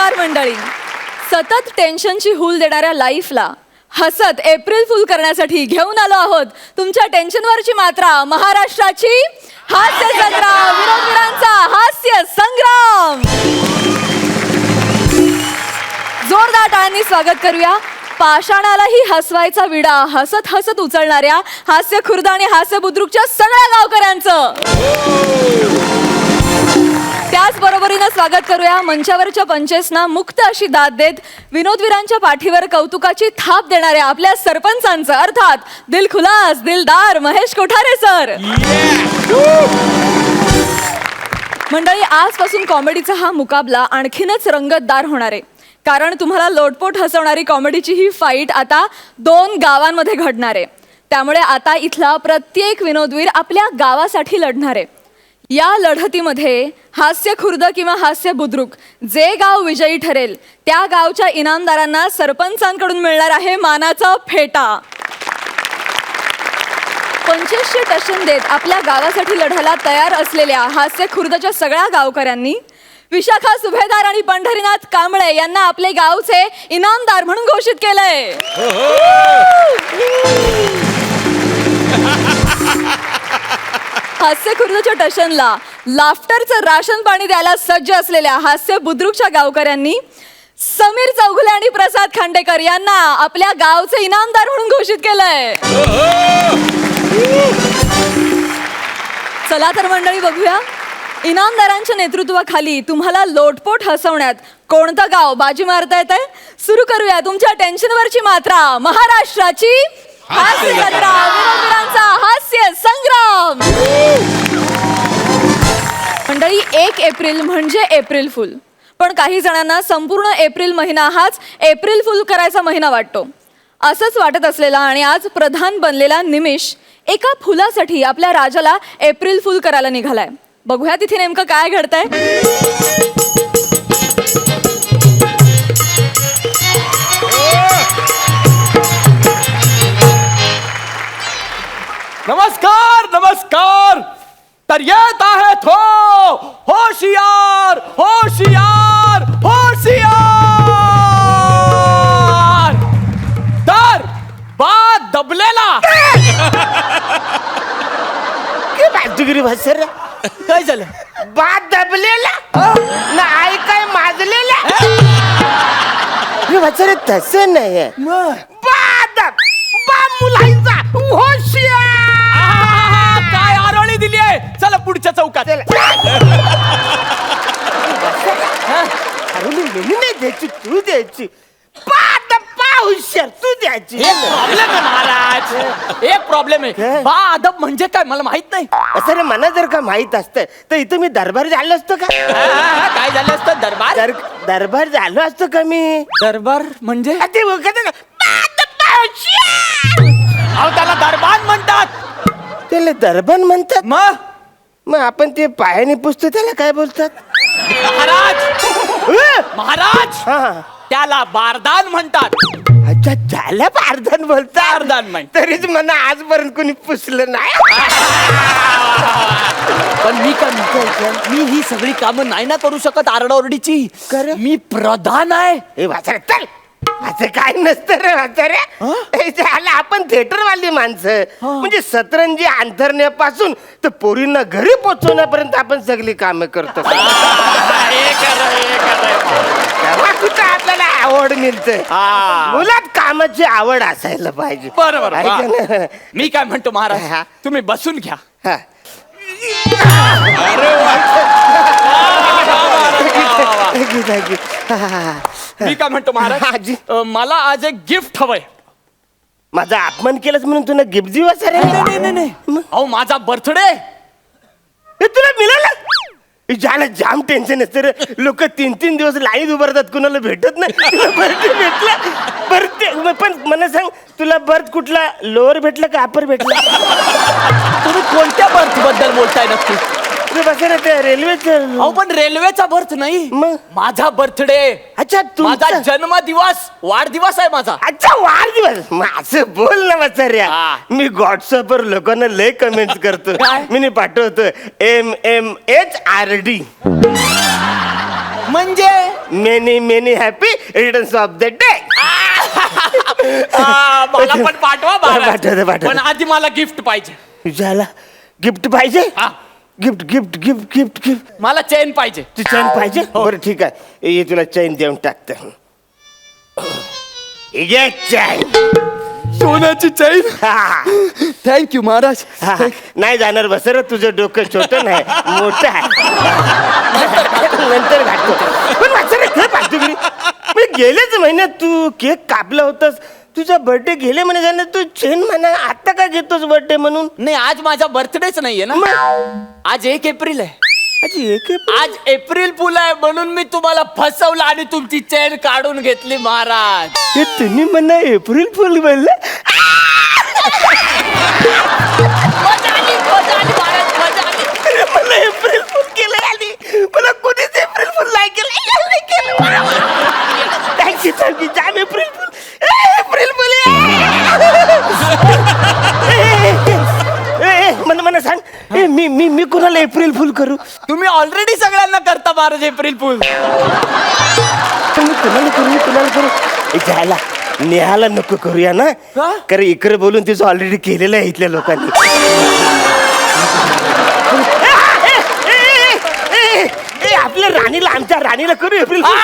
नमस्कार मंडळी. सतत टेन्शनची हूल देणाऱ्या लाईफला हसत एप्रिल फुल करण्यासाठी घेऊन आलो आहोत तुमच्या टेन्शनवरची मात्रा, महाराष्ट्राची हास्य संग्राम, विनोदवीरांचा हास्य संग्राम. जोरदार टाळ्यांनी स्वागत करूया पाषाणालाही हसवायचा विडा हसत हसत उचलणाऱ्या हास्य खुर्द आणि हास्य बुद्रुकच्या सगळ्या गावकऱ्यांचं. त्याचबरोबरीनं स्वागत करूया मंचावरच्या पंचेसना मुक्त अशी दाद देत विनोदवीरांच्या पाठीवर कौतुकाची थाप देणाऱ्या आपल्या सरपंचांचं, अर्थात दिलखुलास दिलदार महेश कोठारे सर. मंडळी, आजपासून कॉमेडीचा हा मुकाबला आणखीनच रंगतदार होणार आहे, कारण तुम्हाला लोटपोट हसवणारी कॉमेडीची ही फाईट आता 2 गावांमध्ये घडणार आहे. त्यामुळे आता इथला प्रत्येक विनोदवीर आपल्या गावासाठी लढणार आहे. या लढतीमध्ये हास्य खुर्द किंवा हास्य बुद्रुक जे गाव विजयी ठरेल त्या गावच्या इनामदारांना सरपंचांकडून मिळणार आहे मानाचा फेटा. 2500 टशन देत आपल्या गावासाठी लढायला तयार असलेल्या हास्य खुर्दच्या सगळ्या गावकऱ्यांनी विशाखा सुभेदार आणि पंढरीनाथ कांबळे यांना आपले गावचे इनामदार म्हणून घोषित केलंय. हास्य खुर्दच्या टशनला लाफ्टरचं राशन पाणी द्यायला सज्ज असलेल्या हास्य बुद्रुकच्या गावकऱ्यांनी समीर चौगुले आणि प्रसाद खांडेकर यांना आपल्या गावचे इनामदार म्हणून घोषित केलंय. चला तर मंडळी बघूया, इनामदारांच्या नेतृत्वाखाली तुम्हाला लोटपोट हसवण्यात कोणतं गाव बाजी मारता येत आहे. सुरू करूया तुमच्या टेन्शनवरची मात्रा, महाराष्ट्राची हास्य संग्राम, विनोदवीरांचा हास्य संग्राम. मंडळी, 1 एप्रिल म्हणजे एप्रिल फुल, पण काही जणांना संपूर्ण एप्रिल महिना हाच एप्रिल फुल करायचा महिना वाटतो. असंच वाटत असलेला आणि आज प्रधान बनलेला निमिष एका फुलासाठी आपल्या राजाला एप्रिल फुल करायला निघालाय. बघूया तिथे नेमकं काय घडतंय. नमस्कार नमस्कार. तर येत आहे तो होशियार होशियार होशियार. तर बाद दबलेला बाजूगिरी भासर काय झालं? बाद दबलेला ना आई काय माजलेला. भासर तसं नाही, बाद बा मुलांचा होशियार. काय आरोळी दिली आहे. चला पुढच्या चौकात. नाही द्यायची, तू द्यायची. बाद बा हुशार तू द्यायची. एक प्रॉब्लेम आहे महाराज, एक प्रॉब्लेम आहे. काय? बा अदब म्हणजे काय मला माहित नाही. असं रे, मला जर का माहित असतं तर इथं मी दरबार झालो असतो का. काय झालं असतं? दरबार दरबार झालो असतो का मी. दरबार म्हणजे ते बघत ना, बाद बा हुशार. अहो त्याला दरबार म्हणतात. त्याला दरबार म्हणतात. मग आपण ते पायाने पुसतो त्याला काय बोलतात. महाराज महाराज हा, त्याला बारदान म्हणतात. अच्छा त्याला बारदान बोलतात. बारदान म्हण. तरीच मला आजपर्यंत कोणी पुसलं नाही. पण मी काय म्हणतो, मी ही सगळी कामं नाही ना करू शकत आरडाओरडीची. खरं? मी प्रधान आहे. हे वाचारे चल, असं काय नसतं रे वाचाऱ्या. आपण थिएटर वाली माणसं, म्हणजे सतरंजी अंथरण्यापासून तर पोरींना घरी पोहोचवण्यापर्यंत आपण सगळी कामं करतो. तेव्हा कुठं आपल्याला आवड मिळते. मुलात कामाची आवड असायला पाहिजे. बरोबर. आहे का नाही? मी काय म्हणतो महाराज, हा. तुम्ही बसून घ्या. हा. Thank you. मी काय म्हणतो हा, महाराज, जी. मला आज एक गिफ्ट हवंय. माझा अपमान केलास म्हणून तुला गिफ्ट देऊ सर. नाही. अहो माझा बर्थडे. तुला मिळालं. ज्याला जाम टेन्शन असतं रे. लोक 3-3 दिवस लाईन उभारतात, कुणाला भेटत नाही. तुला बर्थडे भेटला. बर्थडे पण मला सांग, तुला बर्थ कुठला, लोअर भेटला का अपर भेटला. तुम्ही कोणत्या बर्थ बद्दल बोलताय नक्की. बघा ना ते रेल्वेचं. अहो पण रेल्वेचा बर्थ नाही, मग? माझा बर्थडे. अच्छा माझा जन्मदिवस, वाढदिवस आहे माझा. अच्छा वाढदिवस. मग असं बोल ना वाचाऱ्या. हा. मी व्हॉट्सअपवर लोकांना लय कमेंट्स करतो. काय? मी पाठवतो MMHRD. म्हणजे many many happy returns of the day. मला पण पाठवा पाठवतो, पाठवतो. पण आधी मला गिफ्ट पाहिजे. तुझ्याला गिफ्ट पाहिजे. हा. Gift gift gift gift gift मला चेन पाहिजे. तू चैन पाहिजे. बरं ठीक आहे, ये तुला चैन देऊन टाकतो. ये चैन. सोन्याची चैन. हा. थँक्यू महाराज. हा. नाही जाणार बसर, तुझं डोकं छोटं नाही मोठं आहे. नंतर घालतो. पण वाचर खरं पाहतो घरी. मी गेल्याच महिन्यात तू केक कापला होतास, तुझा बर्थडे गेले म्हणे जाणार, तू चेन म्हणा आता का घेतोस बर्थडे म्हणून. नाही, आज माझा बर्थडेच नाहीये ना. आज 1 एप्रिल आहे. आज एप्रिल फुल आहे म्हणून मी तुम्हाला फसवलं आणि तुमची चेन काढून घेतली महाराज. हे तुम्ही म्हणा एप्रिल फुल बोलला. मजा आली महाराज, मजा आली. अरे मला एप्रिल फुल केलं आली, मला कोणीच एप्रिल फुल नाही केलं. Thank you thank you. जाम एप्रिल फुल. April fool. मला सांग, मी मी मी कोणाला एप्रिल फुल करू. तुम्ही ऑलरेडी सगळ्यांना करता महाराज एप्रिल फुल. मी कुणाला करू जायला नेहाला नको करूया ना. का? कारण इकडे बोलून तिचं ऑलरेडी केलेलं आहे इथल्या लोकांनी. आपल्या राणीला, आमच्या राणीला करू एप्रिल फुल.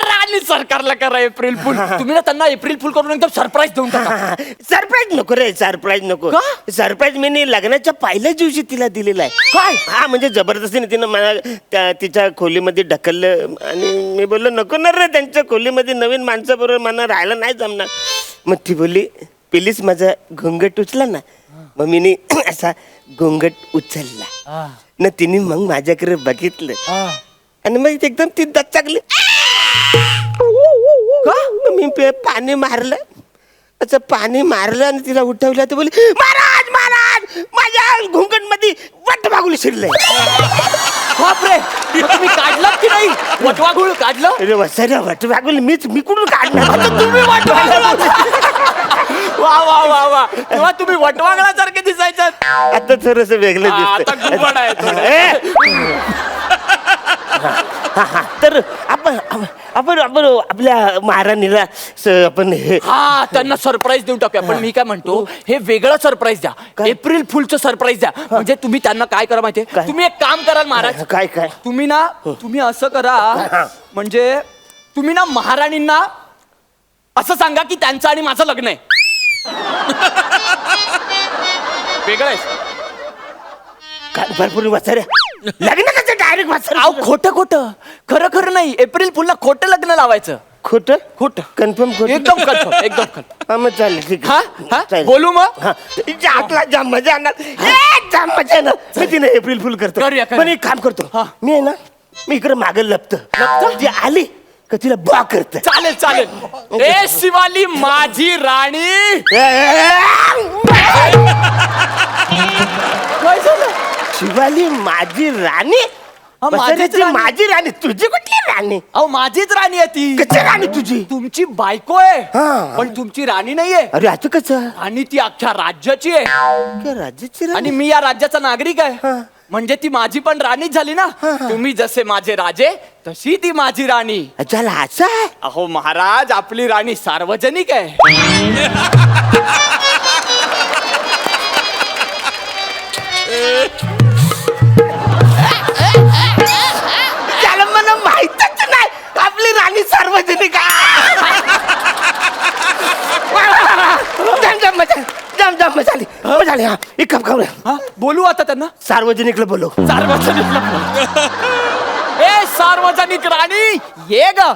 राणी सरकारला करा एप्रिल फुल. तुम्ही ना त्यांना एप्रिल फुल करून एकदम सरप्राईज देऊन टाका. सरप्राईज नको रे, सरप्राईज नको. का? सरप्राईज मी लग्नाच्या पहिल्याच दिवशी तिला दिलेला आहे. काय? हा म्हणजे जबरदस्तीने तिनं मला तिच्या खोलीमध्ये ढकललं आणि मी बोललो नको ना रे, त्यांच्या खोलीमध्ये नवीन माणसाबरोबर मला राहायला नाही जमणार. मग ती बोलली प्लीज माझा घोंगट उचला ना. मग मी असा घोंगट उचलला ना. तिने मग माझ्याकडे बघितलं आणि मग एकदम ती दचकली. मी पाणी मारलं, असं पाणी मारलं आणि तिला उठवलं. तर बोली महाराज महाराज माझ्या घुंगट मध्ये वटवाघूळ शिरलंय. बापरे, मग तुम्ही काढलात की नाही वटवाघूळ? काढलं. अरे वसाऱ्या वटवाघूळ मी कुठून काढणार. आता तुम्ही वटवाघूळ. वा वा वा वा, तेव्हा तुम्ही वटवाघळासारखे दिसायच्यात. आता थोडस वेगळं आता घुबड आहे थोडं. तर आपण आपण आपण आपल्या महाराणीला आपण हे हा त्यांना सरप्राईज देऊन टाकूया. पण मी काय म्हणतो, हे वेगळं सरप्राईज द्या. एप्रिल फुलचं सरप्राईज द्या. म्हणजे तुम्ही त्यांना काय करा माहितीये, काय? तुम्ही एक काम कराल महाराज. काय काय तुम्ही ना, तुम्ही असं करा, म्हणजे तुम्ही ना महाराणींना असं सांगा की त्यांचं आणि माझं लग्न आहे. वेगळं आहे. भरपूर वसाऱ्या लग्न कसं डायरेक्ट वसाऱ्या. अहो खोटं खोटं, खरं खरं नाही. एप्रिल फुलला खोटं लग्न लावायचं. खोटं खोटं कन्फर्म खोटं. एकदम कन्फर्म, एकदम कन्फर्म. हा मग चालेल ठीक हा आहे. हा चालेल. बोलू मग. हा आतला जाम मजा येणार. जाम मजा येणार. मी तिने एप्रिल फुल करतो. करूया, करूया. पण एक काम करतो, हा. मी आहे ना, मी इकडे मागे लपतो. ती आली का तिला बॉ करत. चालेल चालेल. ए शिवाली माझी राणी. काय झालं? शिवाली माझी राणी. हा, माझीच वसाऱ्याची राणी. माझी राणी. तुझी कुठली राणी. अहो माझीच राणी आहे ती. कशी राणी तुझी. तुमची बायको आहे हा. पण तुमची राणी नाहीये. अरे आता कसं आणि ती अख्ख्या राज्याची आहे. काय राज्याची आणि राणी. मी या राज्याचा नागरिक आहे. हा. म्हणजे ती माझी पण राणीच झाली ना. तुम्ही जसे माझे राजे तशी ती माझी राणी. चला असं आहे. अहो महाराज, आपली राणी सार्वजनिक आहे. त्याला मला माहितच नाही आपली राणी सार्वजनिक आहे. जाम जाम मजा, जाम जाम मजा आली. मजा आली. हा एक कप खाऊ. हा, बोलू आता त्यांना. सार्वजनिकला बोलव. सार्वजनिक ए सार्वजनिक राणी ये ग.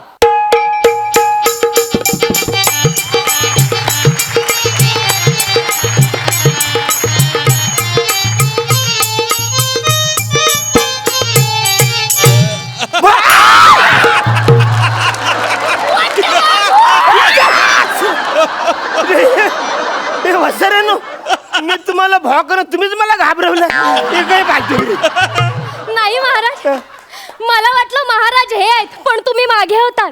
वसऱ्यानो, मी तुम्हाला भाव करत तुम्हीच मला घाबरवलं. हे काय पाहतो. नाही महाराज, मला वाटलं महाराज हे आहेत पण तुम्ही मागे होतात.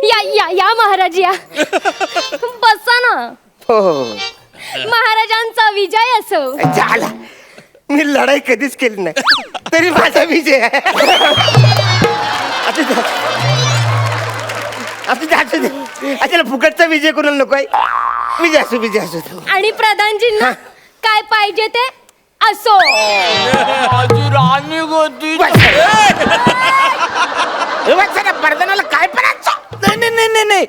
या या या महाराज या. बसा ना. हो महाराजांचा विजय असो. झाला. मी लढाई कधीच केली नाही तरी माझा विजय आहे. आता असू दे. अच्छा फुकटचा विजय कोणाला नको आहे. विजय असू दे. आणि प्रधानजींना हा. काय पाहिजे ते असो. माझी राणी होती. परदानाला काय पडायचं. नाही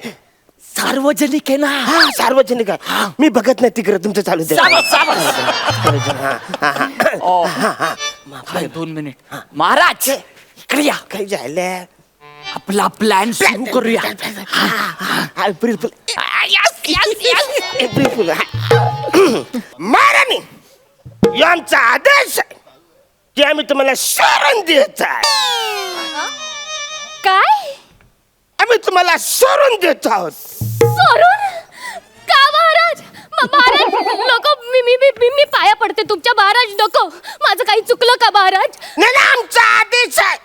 सार्वजनिक आहे ना. हा सार्वजनिक आहे. मी बघत नाही तिकडे तुमचं चालू दे. काय 2 मिनिट महाराज इकडे या. काही झालं आपला प्लॅन सुरू करूया. April fool. एप्रिल फुल. महाराणी यांचा आदेश आहे की आम्ही तुम्हाला सोडून देत आहे. काय आम्ही तुम्हाला सोडून देत आहोत. सोडून का महाराज? महाराज नको. मी पाया पडते तुमच्या. महाराज नको. माझं काही चुकलं का महाराज? नाही नाही, आमचा आदेश आहे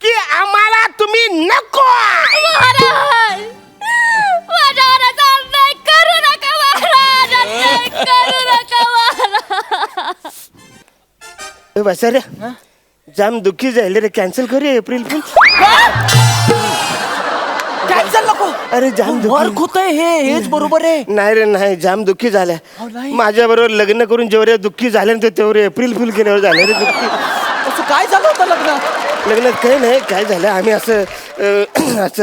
की आम्हाला तुम्ही नको. महाराज माझ्यावरचा अन्याय करू नका महाराज. अन्याय करू नका महाराज. बसा रे जाम दुःखी झाले रे. कॅन्सल करूया एप्रिल फुल. कॅन्सल नको. अरे जाम वर्क दुःखी. होतंय हेच बरोबर आहे. नाही रे नाही जाम दुःखी झाल्या. नाही. माझ्या बरोबर लग्न करून जेवढे दुःखी झाले ना तेवढे एप्रिल फुल केल्यावर झाले रे दुःखी. असं काय झालं होतं लग्नात? लग्नात काही नाही. काय झालं आम्ही असं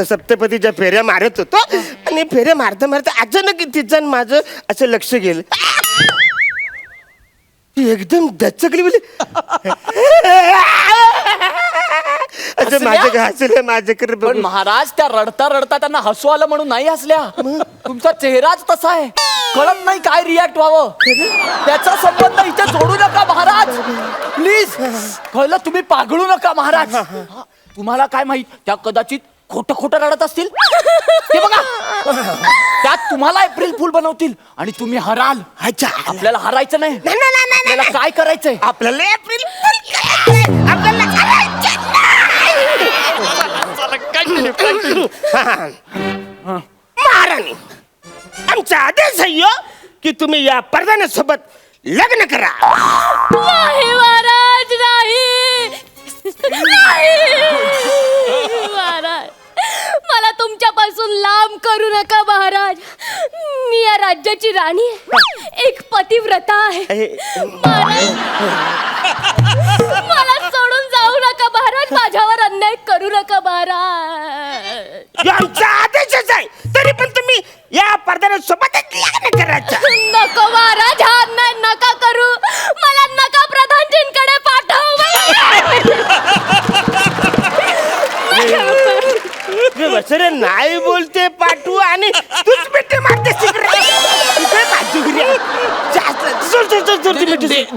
सप्तपदीच्या फेऱ्या मारत होतो आणि फेऱ्या मारता मारता अचानक तिचं आणि माझं असं लक्ष गेलं. ती एकदम दचकली बोली. असं माझं काय हसलं माझ्याकडे पण बघून. महाराज त्या रडता रडता त्यांना हसू आलं म्हणून नाही हसल्या. तुमचा चेहराच तसा आहे. कळत नाही काय रिॲक्ट व्हावं. त्याचा संबंध इथे जोडू नका महाराज प्लीज. कळलं तुम्ही पागळू नका महाराज. तुम्हाला काय माहित त्या कदाचित खोटं खोटं रडत असतील. ते बघा त्यात तुम्हाला एप्रिल फुल बनवतील आणि तुम्ही हराल. अच्छा आपल्याला हरायचं नाही. नाही, नाही, नाही, नाही, आपल्याला काय करायचंय? आपल्याला एप्रिल फुल आपल्याला करायचं नाही. महाराणी आमचा आदेश आहे ह्यो की तुम्ही या परदानासोबत लग्न करा. नाही महाराज नाही. नाही महाराज मला तुमच्यापासून लांब करू नका महाराज. मी या राज्याची राणी आहे. एक पतिव्रता आहे महाराज. मला सोडून जाऊ नका महाराज. माझ्यावर अन्याय करू नका महाराज. ह्यो आमचा आदेशच आहे. तरी पण तुम्ही या परदानासोबतच लग्न करायचं. नको महाराज. हा अन्याय नका करू. मला नका प्रधानजींकडे पाठव. बसरे नाही बोलते पाठवू आणि तूच मिठी मारते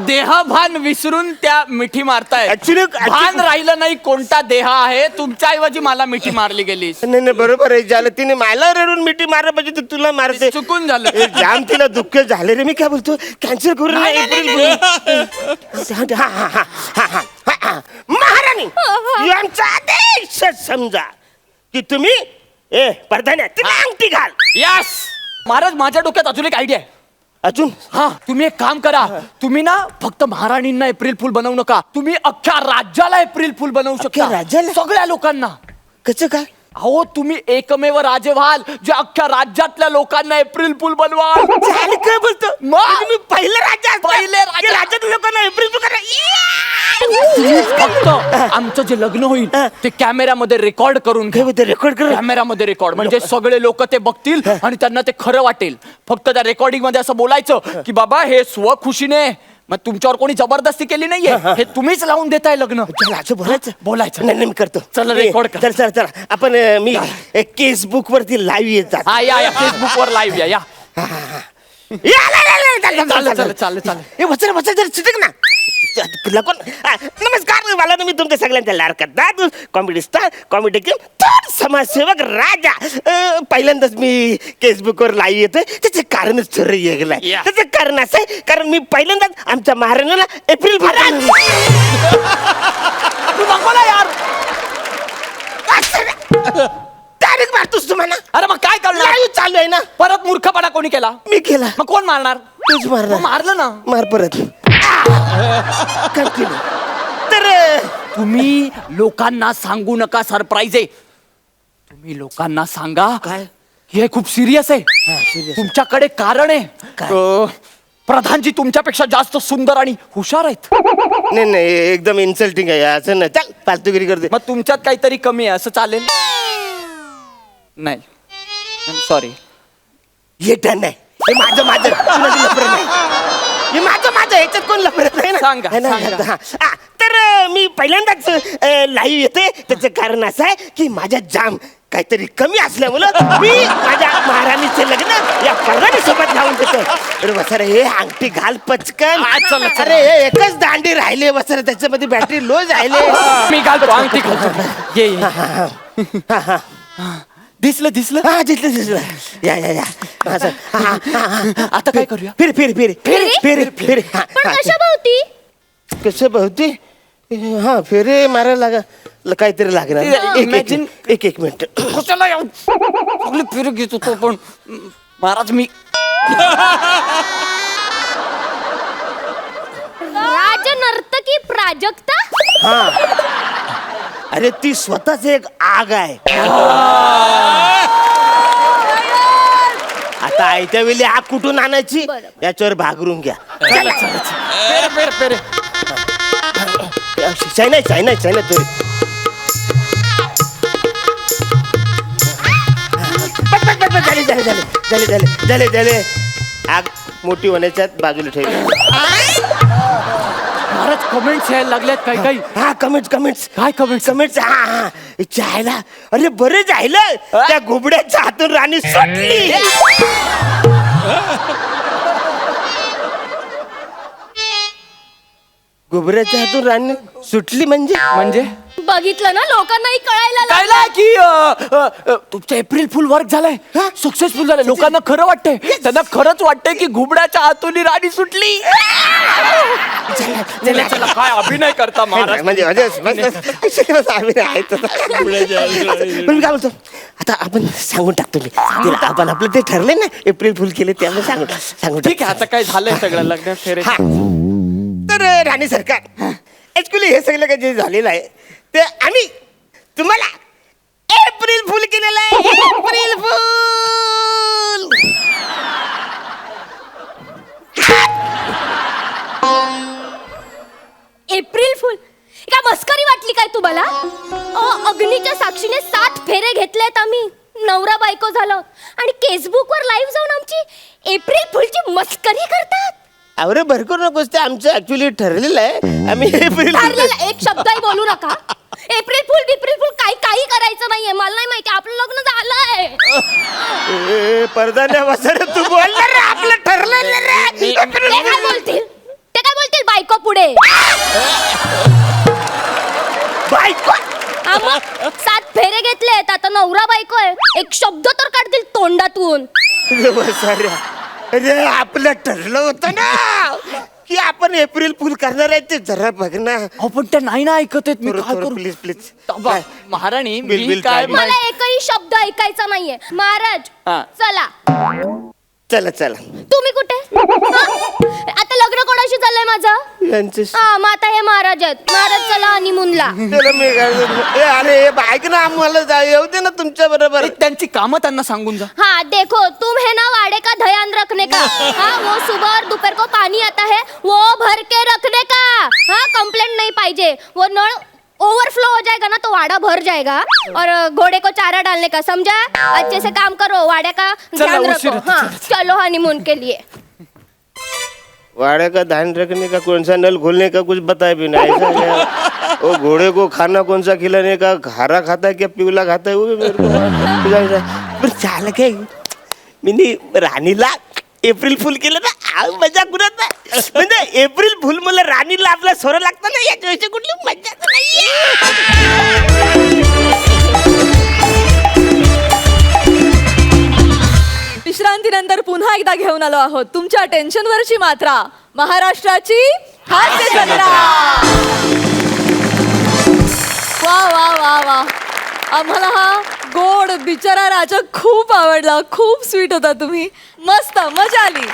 देहभान विसरून त्या मिठी मारताय. Actually- भान राहिलं नाही कोणता देह आहे. तुमच्या ऐवजी मला मिठी मारली गेली. नाही नाही बरोबर आहे. झालं तिने मला रडून मिठी मारलं पाहिजे तर तुला मारते. चुकून झालं. ए, जाम तिला दुःख झाले रे. मी काय बोलतो कॅन्सल करू नये एप्रिल फुल. महाराणी यांचा आदेश समजा की तुम्ही परदान्या तिला अंगठी घाल. यस महाराज माझ्या डोक्यात अजून एक आयडिया आहे. अजून हा तुम्ही एक काम करा. तुम्ही ना फक्त महाराणींना एप्रिल फुल बनवू नका. तुम्ही अख्ख्या राज्याला एप्रिल फुल बनवू अख्ख्या शकता. राज्याला? सगळ्या लोकांना. कसं काय. अहो तुम्ही एकमेव राजे व्हाल जे अख्ख्या राज्यातल्या लोकांना एप्रिल फुल बनवाल. झालं काय बोलतो मग? म्हणजे मी पहिलं राज्य असतं पहिले राज्य. की राज्यात लोकांना एप्रिल फुल करा. फक्त आमचं जे लग्न होईल ते कॅमेऱ्यामध्ये रेकॉर्ड करून घ्या. रेकॉर्ड कर. कॅमेऱ्यामध्ये रेकॉर्ड म्हणजे सगळे लोक ते बघतील आणि त्यांना ते खरं वाटेल. फक्त त्या रेकॉर्डिंग मध्ये असं बोलायचं की बाबा हे स्वखुशीने मग तुमच्यावर कोणी जबरदस्ती केली नाहीये. हे तुम्हीच लावून देताय लग्न. चला असं बोलायचं. बोलायचं. नाही नाही, मी करतो. चला, रेकॉर्ड कर. चल चला आपण मी केस बुक वरती लाईव्ह येतात. हा या फेसबुक वर लाईव्ह या. नमस्कार मला ना मी तुमच्या सगळ्यांच्या लाडका कॉमेडी स्टार कॉमेडी किंग थोर समाजसेवक राजा. पहिल्यांदाच मी फेसबुकवर लाईव्ह येतोय. त्याचं कारणच थोडं वेगळं आहे. Yeah. त्याचं कारण असं आहे कारण मी पहिल्यांदाच आमच्या महाराणाला एप्रिल तू दाखवला यार. तारीख मारतोस तुम्हाला. अरे मग काय करणार. लाईव्ह चालू आहे ना. परत मूर्खपणा कोणी केला. मी केला. मग कोण मारणार. तूच मारणार. मग मारलं ना. मार परत. तुम्ही लोकांना सांगा काय? हे खूप सिरियस आहे serious. तुमच्याकडे कारण आहे काय? प्रधानजी तुमच्यापेक्षा जास्त सुंदर आणि हुशार आहेत नाही नाही एकदम इन्सल्टिंग आहे असं नाही चल फालतूगिरी करते मग तुमच्यात काहीतरी कमी आहे असं चालेल नाही सॉरी हे टन नाही हे माझं माझं कुणाची लफडं नाही हे माझं ह्याच्यात कोण लफडत नाही ना सांगा, है ना? सांगा. हा, तर मी पहिल्यांदाच लाईव्ह येते त्याचं कारण असं आहे की माझ्या जाम काहीतरी कमी असल्यामुळं मी माझ्या महाराणीचे लग्न या परगाडी सोबत लावून देतो अरे वसर हे अंगठी घाल पचकन चला, चला. अरे हे एकच दांडी राहिले वसर त्याच्यामध्ये बॅटरी लो राहिले मी घालतो अंगठी घालतो ये ये. दिसलं हा दिसलं या या या असं. हा, हा, हा. आता काय करूया फिर फिर फिर फिर फिर फिर हा, पण हा. कशा भोवती कसं बहुती हा फेरे मारायला काहीतरी लागणार Imagine- एक मिनिट कशाला येऊ? सगळी फिर घेत होतो पण महाराज मी राज नर्तकी प्राजक्ता हा अरे ती स्वतःच एक आग आहे आता आयत्या वेळी आग कुठून आणायची बरं. याच्यावर भागरून घ्या फेरे फेरे फेरे चायना तरी झाले आग मोठी होण्याच्या बाजूला ठेवली महाराज कमेंट्स यायला लागल्यात काही काही हा कमेंट्स काय comments? कमेंट्स हा चायला अरे बरं जायलं त्या घुबड्याच्या हातून राणी सुटली घुबड्याच्या हातून राणी सुटली म्हणजे बघितलं ना लोकांनाही कळायला लागलं. कळलं की तुमचं एप्रिल फुल वर्क झालंय सक्सेसफुल झालंय लोकांना खरं वाटतंय त्यांना खरंच वाटतंय की घुबड्याच्या हातून राणी सुटली चला, चला, काय अभिनय करता महाराज म्हणजे आम्ही आहे तसं. पण मी काय बोलतो आता आपण सांगून टाकतो मी तिला आपण आपलं ते ठरलंय ना एप्रिल फुल केले ते आपण सांगून ठीक आहे आता काय झालंय सगळं लग्न फेरे हा. तर राणी सरकार ऍक्च्युली हे सगळं काही जे झालेलं आहे ते आम्ही तुम्हाला एप्रिल फुल केलेलं आहे एप्रिल फुल एप्रिल फुल काय मस्करी वाटली काय तुम्हाला अग्नीच्या साक्षीने 7 फेरे घेतलेत आम्ही नवरा बायको झालो आणि फेसबुक वर लाईव्ह जाऊन आमची एप्रिल फुलची मस्करी करतात अरे भरकरू नकोस ते आमचं ऍक्च्युली ठरलेलं आहे आम्ही एप्रिल ठरलेलं एक शब्दही बोलू नका एप्रिल फुल काही करायचं नाहीये मला नाही माहिती आपलं लग्न झालंय पडदाण्या वसर तू बोलणार रे आपलं ठरलेलं रे ते काय बोलतील बायको पुढे बायको मग 7 फेरे घेतलेत आता नवरा बायको आहे एक शब्द तर काढतील तोंडातून अरे आपलं ठरलं होतं ना की आपण एप्रिल फुल करणार आहे ते जरा बघ ना अहो पण त्या नाही ना ऐकत आहेत मी काय करू प्लीज प्लीज बाबा, महाराणी बिल- मी बिल काय काय? मला एकही शब्द ऐकायचा नाहीये महाराज हा. चला चला तुम्ही कुठे हा? आता लग्न कोणाशी चाललंय माझं यांचे हा मग आता हे महाराज आहेत महाराज चला हनीमूनला त्याला मी काय करतो? अरे ऐक ना आम्हाला येऊ दे ना तुमच्या बरोबर त्यांची कामं त्यांना सांगून जा हाँ देखो तुम है ना वाड़े का ध्यान रखने का हाँ वो सुबह और दोपहर को पानी आता है वो भर के रखने का हाँ कंप्लेंट नहीं पाहिजे वो नल ओवरफ्लो हो जाएगा ना तो वाड़ा भर जाएगा और घोड़े को चारा डालने का समझा अच्छे से काम करो वाड़े का ध्यान उशीर रखो होतो, हाँ चलो हनीमून के लिए वाड़े का ध्यान रखने का कौन सा नल खोलने का कुछ बताए भी नहीं ऐसा क्या? वो घोड़े को खाना कौन सा खिलाने का हरा खाता है क्या पिवला खाता है वो भी मेरे को पण झालं काय मी राणीला एप्रिल फुल केलं ना मजा कुठं नाही म्हणजे एप्रिल फुल मला राणीला आपला सोरं लागतं ना याच्याविषयी कुठली मजा विश्रांतीनंतर पुन्हा एकदा घेऊन आलो आहोत तुमच्या टेन्शनवरची मात्रा महाराष्ट्राची हास्य जत्रा वा वा वा वा आम्हाला हा गोड बिचारा राजा खूप आवडला खूप स्वीट होता तुम्ही मस्त मजा आली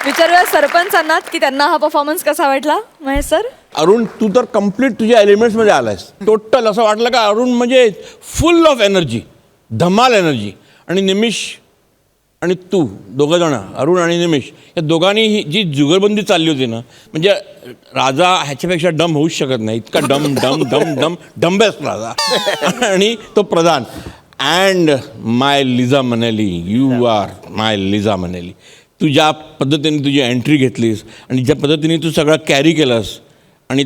विचारूया सरपंचांना की त्यांना हा परफॉर्मन्स कसा वाटला महेश सर. अरुण तू तर कम्प्लीट तुझ्या एलिमेंट्समध्ये आलायस. टोटल असं वाटलं का अरुण म्हणजे फुल ऑफ एनर्जी, धमाल एनर्जी. आणि निमिष आणि तू दोघं जण, अरुण आणि निमिष, या दोघांनी ही जी जुगलबंदी चालली होती ना, म्हणजे राजा ह्याच्यापेक्षा डम होऊच शकत नाही. इतका डम डम डम डम डंबेस्ट राजा आणि तो प्रधान. And my Liza मनेली, you R my Liza मनेली. तू ज्या पद्धतीने तुझी एंट्री घेतलीस आणि ज्या पद्धतीने तू सगळं कॅरी केलंस आणि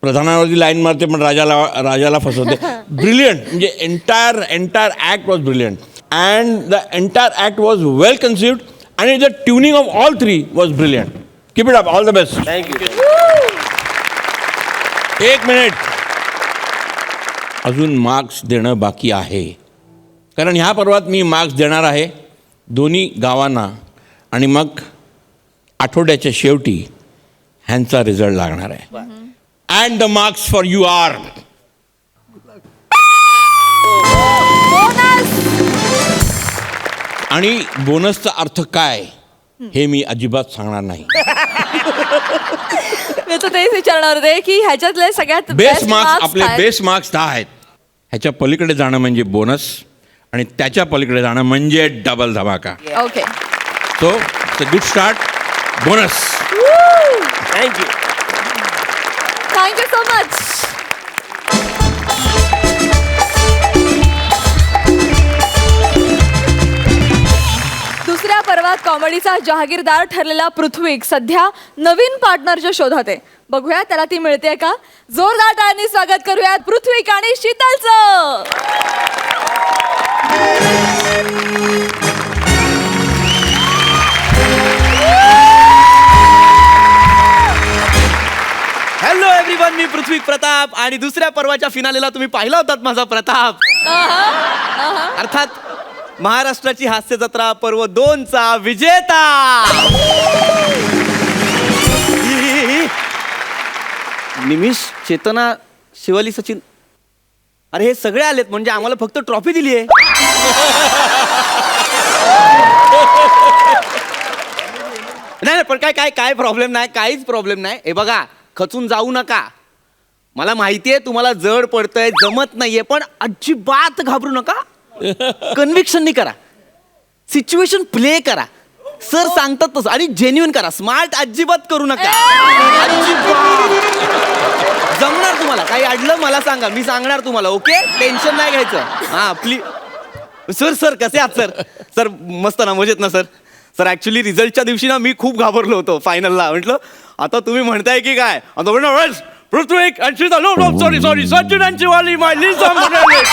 प्रधानावरती लाईन मारते पण राजाला फसवते. ब्रिलियंट. म्हणजे entire act was brilliant and the entire act was well conceived आणि the tuning of all three was brilliant. Keep it up. All the best. Thank you. 1 minute. अजून मार्क्स देणं बाकी आहे, कारण ह्या पर्वात मी मार्क्स देणार आहे दोन्ही गावांना आणि मग आठवड्याच्या शेवटी ह्यांचा रिझल्ट लागणार आहे. And the marks for you are आणि बोनसचा अर्थ काय हे मी अजिबात सांगणार नाही. मी तर तेच विचारणार होते की ह्याच्यातले सगळ्यात बेस मार्क्स आपले बेस मार्क्स 10 आहेत. ह्याच्या पलीकडे जाणं म्हणजे बोनस आणि त्याच्या पलीकडे जाणं म्हणजे डबल धमाका. Okay. So it's a good start. Bonus. Thank you. Thank you so much. दुसऱ्या पर्वात कॉमेडीचा जहागीरदार ठरलेला पृथ्वी सध्या नवीन पार्टनरच्या शोधात आहे. बघूया त्याला ती मिळते का. जोरदार टाळ्यांनी स्वागत करूयात पृथ्वी आणि शीतलचं. हॅलो एव्हरीवन, मी पृथ्वी प्रताप आणि दुसऱ्या पर्वाच्या फिनालेला तुम्ही पाहिला होतात माझा प्रताप. अर्थात महाराष्ट्राची हास्य जत्रा पर्व 2चा विजेता. निमिष, चेतना, शिवाली, सचिन, अरे हे सगळे आलेत म्हणजे आम्हाला फक्त ट्रॉफी दिली आहे. नाही पण काय प्रॉब्लेम नाही, काहीच प्रॉब्लेम नाही. हे बघा, खचून जाऊ नका. मला माहितीये तुम्हाला जड पडतंय, जमत नाहीये, पण अजिबात घाबरू नका. कन्व्हिक्शननी करा, सिच्युएशन प्ले करा, सर सांगतात तसं, आणि जेन्युइन करा. स्मार्ट अजिबात करू नका. अजिबात जमणार तुम्हाला. काही अडलं मला सांगा, मी सांगणार तुम्हाला. ओके, टेन्शन नाही घ्यायचं. हा प्लीज. सर कसे आहात सर? सर मस्त ना, मजेत ना सर? सर ऍक्च्युली रिझल्टच्या दिवशी ना मी खूप घाबरलो होतो फायनलला. म्हटलं आता तुम्ही म्हणताय की काय, आता म्हणलं पृथ्वी सॉरी सचिन आणि शिवाली माय लिझा मनेली.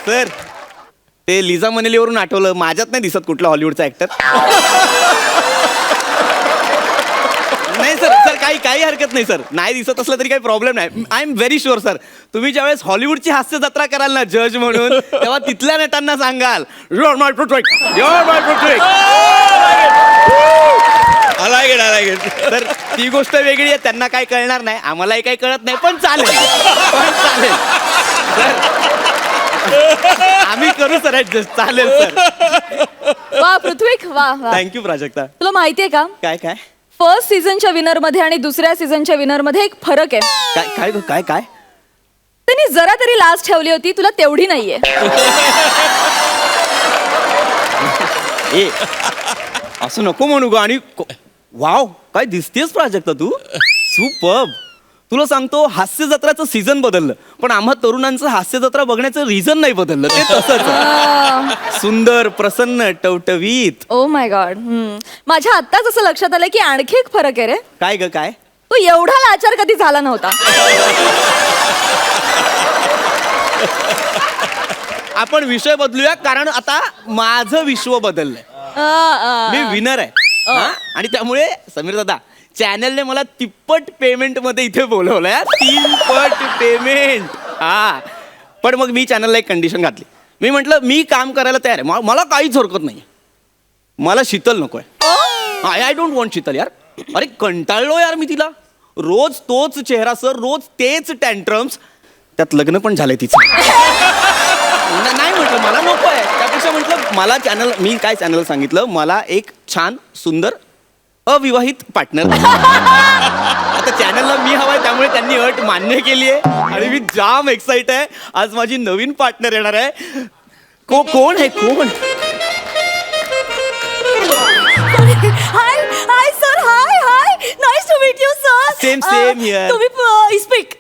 सर ते लिझा मनेलीवरून आठवलं, माझ्यात नाही दिसत कुठला हॉलिवूडचा ऍक्टर. नाही सर, काही हरकत नाही सर. नाही दिसत असलं तरी काही प्रॉब्लेम नाही. I am very sure sir, तुम्ही ज्यावेळेस हॉलिवूडची हास्य जत्रा कराल ना जज म्हणून, तेव्हा तिथल्या नटांना सांगाल युअर माय पृथ्वी, युअर माय पृथ्वी. तर ती गोष्ट वेगळी आहे, त्यांना काही कळणार नाही, आम्हालाही काही कळत नाही, पण चालेल. आम्ही करू सर ऍडजस्ट. चालेल सर. वा पृथ्वी, वा वा. थँक्यू प्राजक्ता. तुला माहितीये का काय फर्स्ट सीझनच्या विनर मध्ये आणि दुसऱ्या सीझनच्या विनर मध्ये एक फरक आहे. काय काय काय त्यांनी जरा तरी लाज ठेवली होती, तुला तेवढी नाहीये. ए असं नको म्हणू ग. आणि वाव, काय दिसतेस प्राजक्ता तू. सुपर्ब. तुला सांगतो, हास्य जत्राचं सीझन बदललं, पण आम्हा तरुणांचं हास्य जत्रा बघण्याचं रिझन नाही बदललं. ते तसंच सुंदर, प्रसन्न, टवटवीत. Oh my God. माझ्या आत्ताच असं लक्षात आलं की आणखी एक फरक आहे रे. काय ग काय? तो एवढा लाचार कधी झाला नव्हता. आपण विषय बदलूया, कारण आता माझं विश्व बदललंय. मी विनर आहे. आणि त्यामुळे समीर दादा, चॅनलने मला 3 पेमेंट मध्ये इथे बोलवलंय. 3 पेमेंट. हा, पण मग मी चॅनलला एक कंडिशन घातली. मी म्हटलं मी काम करायला तयार आहे, मला काहीच हरकत नाही, मला शीतल नकोय. आय डोंट वॉन्ट शीतल यार. अरे कंटाळलो यार मी तिला. रोज तोच चेहरा सर, रोज तेच टँट्रम्स. त्यात लग्न पण झालंय तिचं. नाही म्हटलं मला नको आहे. त्यापेक्षा म्हटलं मला मी काय चॅनल सांगितलं, मला एक छान सुंदर अविवाहित पार्टनर. आता चॅनलला मी हवाय, त्यामुळे त्यांनी अट मान्य केली आहे आणि मी जाम एक्साइट आहे. आज माझी नवीन पार्टनर येणार आहे. कोण आहे कोण? Hi hi sir, hi nice to meet you sir. Same here. तुम्ही स्पीक.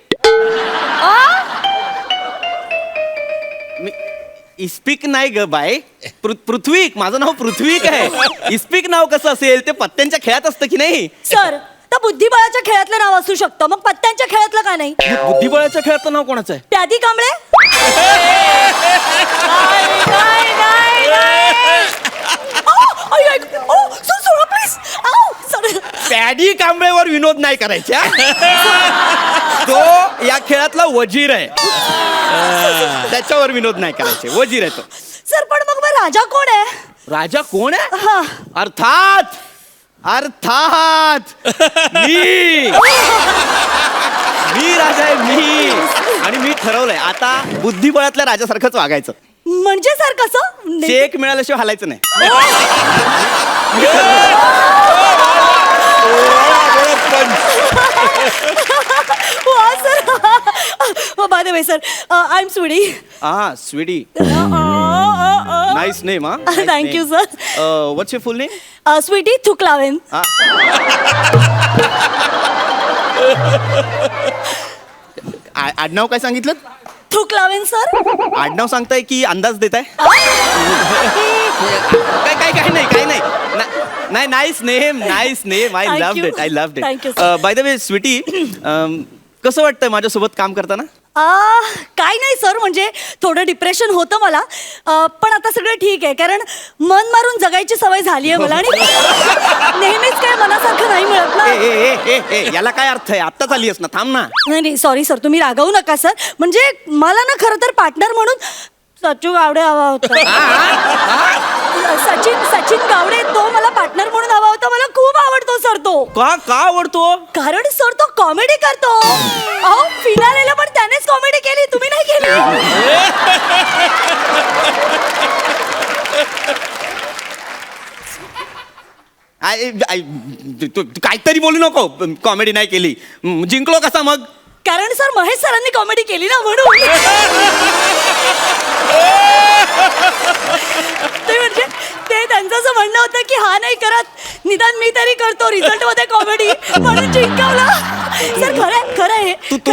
इस्पिक नाही ग बाय, पृथ्वीक. माझं नाव पृथ्वीक आहे. इस्पिक नाव कसं असेल? ते पत्त्यांच्या खेळात असतं की नाही? सर, तर बुद्धिबळाच्या खेळातलं नाव असू शकतं, मग पत्त्यांच्या खेळातलं का नाही? बुद्धिबळाच्या खेळातलं नाव कोणाचं आहे? प्यादी कांबळे. पॅडी कांबळेवर विनोद नाही करायचा. तो या खेळातला वजीर आहे. त्याच्यावर विनोद नाही करायचे. वजीर आहे तो. सर, पण मग राजा कोण आहे? राजा कोण आहे? हा. अर्थात मी राजा आहे. मी आणि मी ठरवलंय आता बुद्धिबळातल्या राजासारखंच वागायचं. म्हणजे सर कसं? चेक मिळाल्याशिवाय हालायचं नाही. By the way sir, I am Sweety. हा Sweety. Nice name. Thank you, sir. What's your full name? Sweety Thuklaven. आडनाव काय सांगितलं? थुकलावेन सर. आडनाव सांगताय की अंदाज देताय? काय नाही. Nice name. I Thank love you. It. Thank you, sir. By the way Sweety, कसं वाटतंय माझ्यासोबत काम करताना? काय नाही सर, म्हणजे थोडं डिप्रेशन होतं मला, पण आता सगळं ठीक आहे, कारण मन मारून जगायची सवय झाली आहे मला आणि नेहमीच काय मनासारखं नाही मिळत ना. ए, याला काय अर्थ आहे? आत्ताच आली ना, थांब ना. नाही सॉरी सर, तुम्ही रागावू नका सर. म्हणजे मला ना खरं तर पार्टनर म्हणून सचिन गावडे हवा होता. सचिन गावडे, तो मला पार्टनर म्हणून हवा होता. मला खूप आवडतो सर तो. का आवडतो? कारण सर तो कॉमेडी करतो. अहो, फिनालेला पण त्यानेच कॉमेडी केली, तुम्ही नाही केली. तू काहीतरी बोलू नको. कॉमेडी नाही केली. जिंकलो कसा मग? कारण सर महेश सरांनी कॉमेडी केली ना, म्हणून. ते म्हणजे ते त्यांचं असं म्हणणं होतं की हा नाही करत, निदान मी तरी करतो रिझल्ट मध्ये कॉमेडी, म्हणून जिंकवला. सर खरं आहे. तू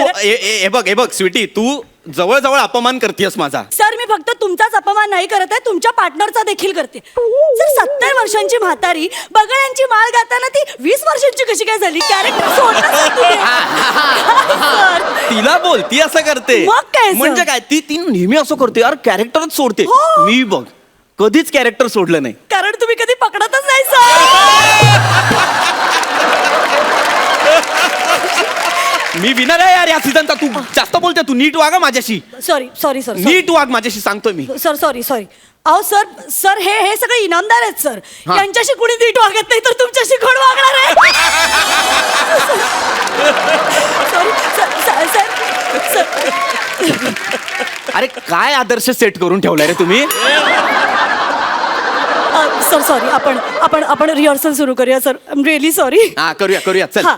हे बघ स्वीटी, तू जवळ अपमान करतेस माझा. सर, मी फक्त तुमचाच अपमान नाही करत आहे, तुमच्या पार्टनरचा देखील करते. सर, 70 वर्षांची म्हातारी बगळ्यांची माळ गाताना ती 20 वर्षांची कशी काय झाली? कॅरेक्टर सोडलं सर तुम्ही. तिला बोल, ती असं करते. मग काय सर? म्हणजे काय, ती नेहमी असं करते यार, कॅरेक्टरच सोडते. हो. मी बघ कधीच कॅरेक्टर सोडलं नाही. कारण तुम्ही कधी पकडतच नाही सर. मी विनर आहे यार या सीझनचा. तू जास्त बोलते. तू नीट वागा माझ्याशी. Sorry sir. नीट वाग माझ्याशी, सांगतोय मी. Sir sorry. अहो सर हे सगळे इनामदार आहेत सर. हा. यांच्याशी कुणी नीट वागत नाही तर तुमच्याशी कोण वागणार आहे? सर. अरे काय आदर्श सेट करून ठेवलाय रे तुम्ही? सर सॉरी, आपण रिहर्सल सुरू करूया sir. I am really sorry. हा करूया चल. हा.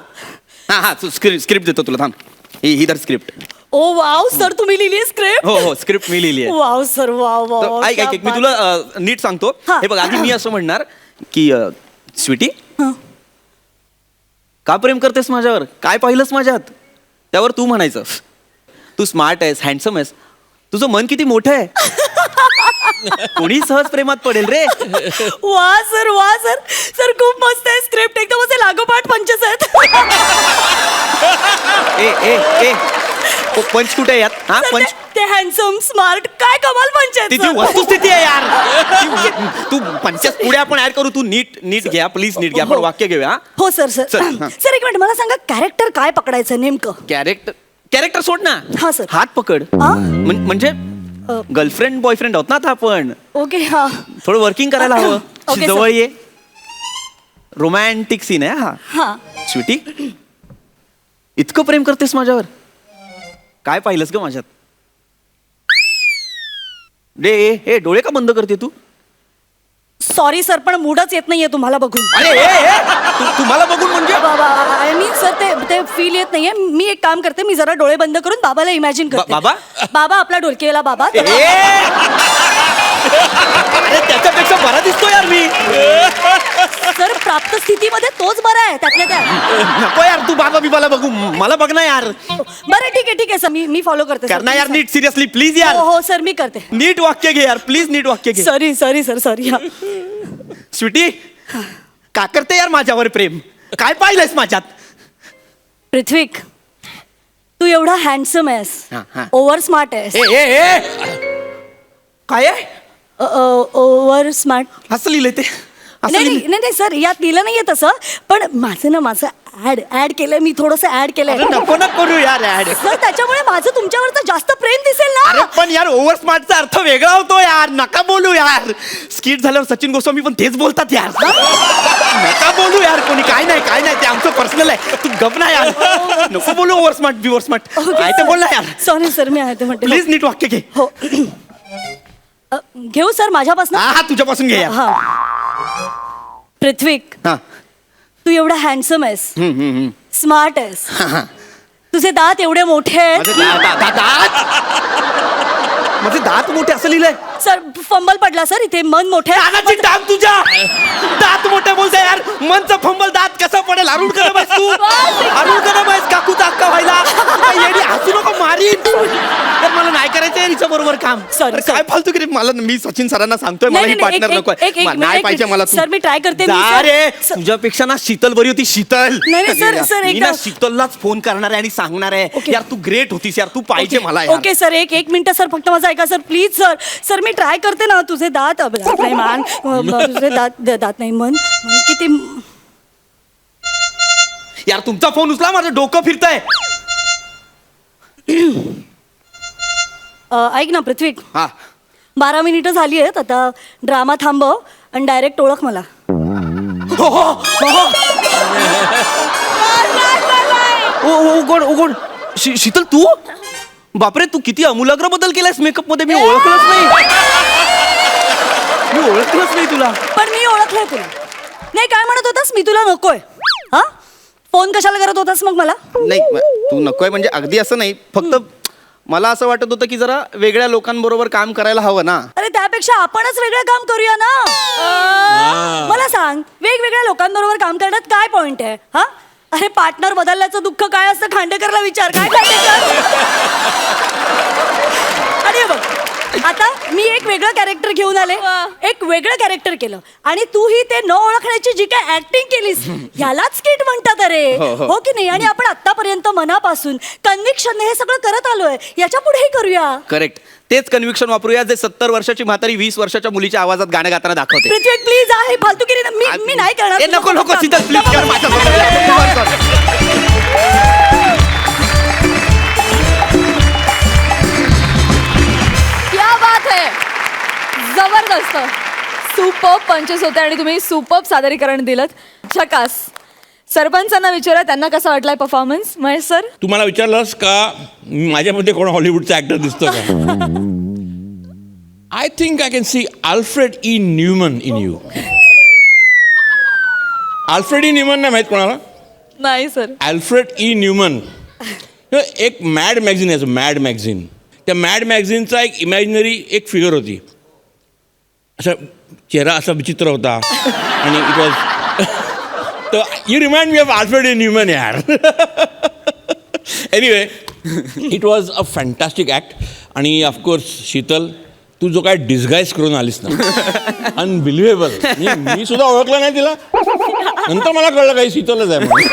हा स्क्रिप्ट देतो तुला, थांब. ही दर स्क्रिप्ट. ओ वाव सर, तुम्ही लिहिली स्क्रिप्ट? हो स्क्रिप्ट मी लिहिली आहे. Wow sir, wow. ऐक मी तुला नीट सांगतो. हा. हे बघ, आधी मी असं म्हणणार की स्वीटी, का प्रेम करतेस माझ्यावर? काय पाहिलंस माझ्यात? त्यावर तू म्हणायचं, तू स्मार्ट आहेस, हँडसम आहेस, तुझं मन किती मोठं आहे. कोणी सहज प्रेमात पडेल रे. वा सर खूप मस्त आहे स्क्रिप्ट. एकदम असे लागोपाठ पंचच आहेत. ए पंच कुठे आहे यात? हा पंच. ते हँडसम स्मार्ट, काय कमाल पंच आहेत तिची सर. वस्तुस्थिती आहे यार. तू पंचायत पुढे आपण ऍड करू. तू नीट घ्या प्लीज, नीट घ्या. आपण वाक्य घेऊया. हो सर. चल, हा. सर एक मिनिट, मला सांगा कॅरेक्टर काय पकडायचं नेमकं? कॅरेक्टर सोड ना. हा, सर. हात पकड. हा? म्हणजे गर्लफ्रेंड बॉयफ्रेंड आहोत ना आता आपण. ओके. हा. थोडं वर्किंग करायला हवं. ओके, जवळ सर. ये. रोमॅन्टिक सीन आहे हा. हा. स्वीटी, इतकं प्रेम करतेस माझ्यावर? काय पाहिलंस ग माझ्यात? हे डोळे का बंद करते तू? सॉरी सर, पण मूडच येत नाहीये तुम्हाला बघून. अरे तुम्हाला बघून म्हणजे आय मीन सर, ते फील येत नाहीये. मी एक काम करते, मी जरा डोळे बंद करून बाबाला इमॅजिन करते. बाबा? बाबा आपला ढोलकीवाला बाबा. अरे त्याच्यापेक्षा बरा दिसतो यार मी. सर प्राप्त स्थितीमध्ये तोच बरा आहे त्यातल्या त्या. नको यार, तू बाबा बिबाला बघू, मला बघ ना यार. बरं ठीक आहे सर, मी फॉलो करते सर. करना यार नीट, सिरियसली प्लीज यार. हो सर, मी करते. नीट वाक्य घे यार, प्लीज नीट वाक्य घे. Sorry sir, sorry. स्वीटी, का करते यार माझ्यावर प्रेम? काय पाहिलंयस माझ्यात? पृथ्वीक, तू एवढा हँडसम आहेस, हा. ओव्हर स्मार्ट आहेस. काय आहे? Over smart. असं लिहिलंय ते, असं नाही लिहिलंय. नाही सर, यात लिहिलं नाहीये तसं, पण माझं ऍड केलंय मी, थोडंसं ऍड केलंय. अरे नको ना करू यार ऍड. सर त्याच्यामुळे माझं तुमच्यावरचं जास्त प्रेम दिसेल अरे ना. पण यार ओव्हर स्मार्टचा अर्थ वेगळा होतो यार, नका बोलू यार. स्किट झाल्यावर सचिन गोस्वामी पण तेच बोलतात यार. नका बोलू यार कोणी, काय नाही ते आमचं पर्सनल आहे. तू गप ना यार, नको बोलू ओव्हर स्मार्ट बिवर स्मार्ट. काय ते बोल ना यार, सॉरी सर, मी आहे ते म्हणते. प्लीज नीट वाक्य घे. हो. घेऊ सर माझ्यापासून. हा तुझ्यापासून घे यार. हा. पृथ्वीक, हा. तू एवढा हँडसम आहेस, स्मार्ट आहेस, तुझे दात एवढे मोठे आहेत. माझे दात मोठे असं लिहिलंय. सर फंबल पडला सर, इथे मन मोठे आहे. दादाची टांग तुझ्या. दात मोठे बोलते यार, मनचं फंबल दात कसं पडेल? अरुण कदम आहेस तू, अरुण कदम आहेस काकूचा अक्का व्हायला. येडी हसू नको, मारीन. तर मला नाही करायचं हिच्या बरोबर काम. Sorry, अरे काय फालतू की मला, मी सचिन सरांना सांगतोय मला ही पार्टनर नको नाही पाहिजे मला. सर मी ट्राय करते. अरे तुझ्यापेक्षा ना शीतल बरी होती, शीतल. नाही, सर, मी एकदा- ना शीतललाच फोन करणार आहे आणि सांगणार आहे Okay. यार तू ग्रेट होतीस यार, तू पाहिजे मला यार. ओके सर, एक मिनिट सर, फक्त माझं ऐका sir, please sir me try करते ना. तुझे दात नाही मान, तुझे दात नाही मन किती. यार तुमचा फोन उचला, माझं डोकं फिरतंय. ऐक ना पृथ्वी, हा 12 मिनिटं झाली आहेत आता. ड्रामा थांबव आणि डायरेक्ट ओळख मला. उघड शीतल तू. बापरे, तू किती अमूलाग्र बदल केलायस मेकअप मध्ये. मी ओळखलंच नाही तुला. पण मी ओळखलंय तुला. नाही काय म्हणत होतास, मी तुला नकोय. हा फोन कशाला करत होतास मग मला? नाही तू नकोय म्हणजे अगदी असं नाही, फक्त मला असं वाटत होतं की जरा वेगळ्या लोकांबरोबर काम करायला हवं ना. अरे त्यापेक्षा आपणच वेगळं काम करूया ना. मला सांग, वेगवेगळ्या लोकांबरोबर काम करण्यात काय पॉइंट आहे? हा अरे पार्टनर बदलल्याचं दुःख काय असतं, खांडेकरला विचार. काय खांडेकर? आणि बघ आता मी एक वेगळं कॅरेक्टर घेऊन आले, एक वेगळं कॅरेक्टर केलं, आणि तूही ते न ओळखण्याची जी काय ऍक्टिंग केलीस यालाच स्किट म्हणतात. अरे हो की नाही? आणि आपण आतापर्यंत मनापासून कन्व्हिक्शन हे सगळं करत आलोय, याच्या पुढेही करूया. करेक्ट, तेच कन्व्हिक्शन वापरूया जे 70 वर्षाची म्हातारी 20 वर्षाच्या मुलीच्या आवाजात गाणं गाताना दाखवते. पृथ्वी प्लीज आहे फालतूगिरी मी नाही करणार. ए, नको शीतल प्लीज कर माझ्यासोबत. क्या बात है, जबरदस्त. सुपर्ब पंचेस होते आणि तुम्ही सुपर्ब सादरीकरण दिलं. झकास. सरपंचांना विचारा त्यांना कसा वाटलाय परफॉर्मन्स. महेश सर, तू मला विचारलंस का माझ्यामध्ये कोण हॉलिवूडचा ऍक्टर दिसतो का? I think I can see Alfred E Neuman in you. Alfred E Neuman नाही माहित कोणाला? नाही सर. अल्फ्रेड ई न्यूमन एक मॅड मॅगझिन आहे, मॅड मॅगझिन. त्या मॅड मॅगझिनचा एक इमॅजिनरी एक फिगर होती, असा चेहरा असा विचित्र होता आणि इट वॉज तर you remind me of Alfred E Neuman यार. Anyway it was a fantastic act. आणि ऑफकोर्स शीतल, तू जो काय डिस्गाईज करून आलीस ना, अनबिलिव्हेबल. मी सुद्धा ओळखलं नाही तिला, नंतर मला कळलं काही शीतलच आहे म्हणून.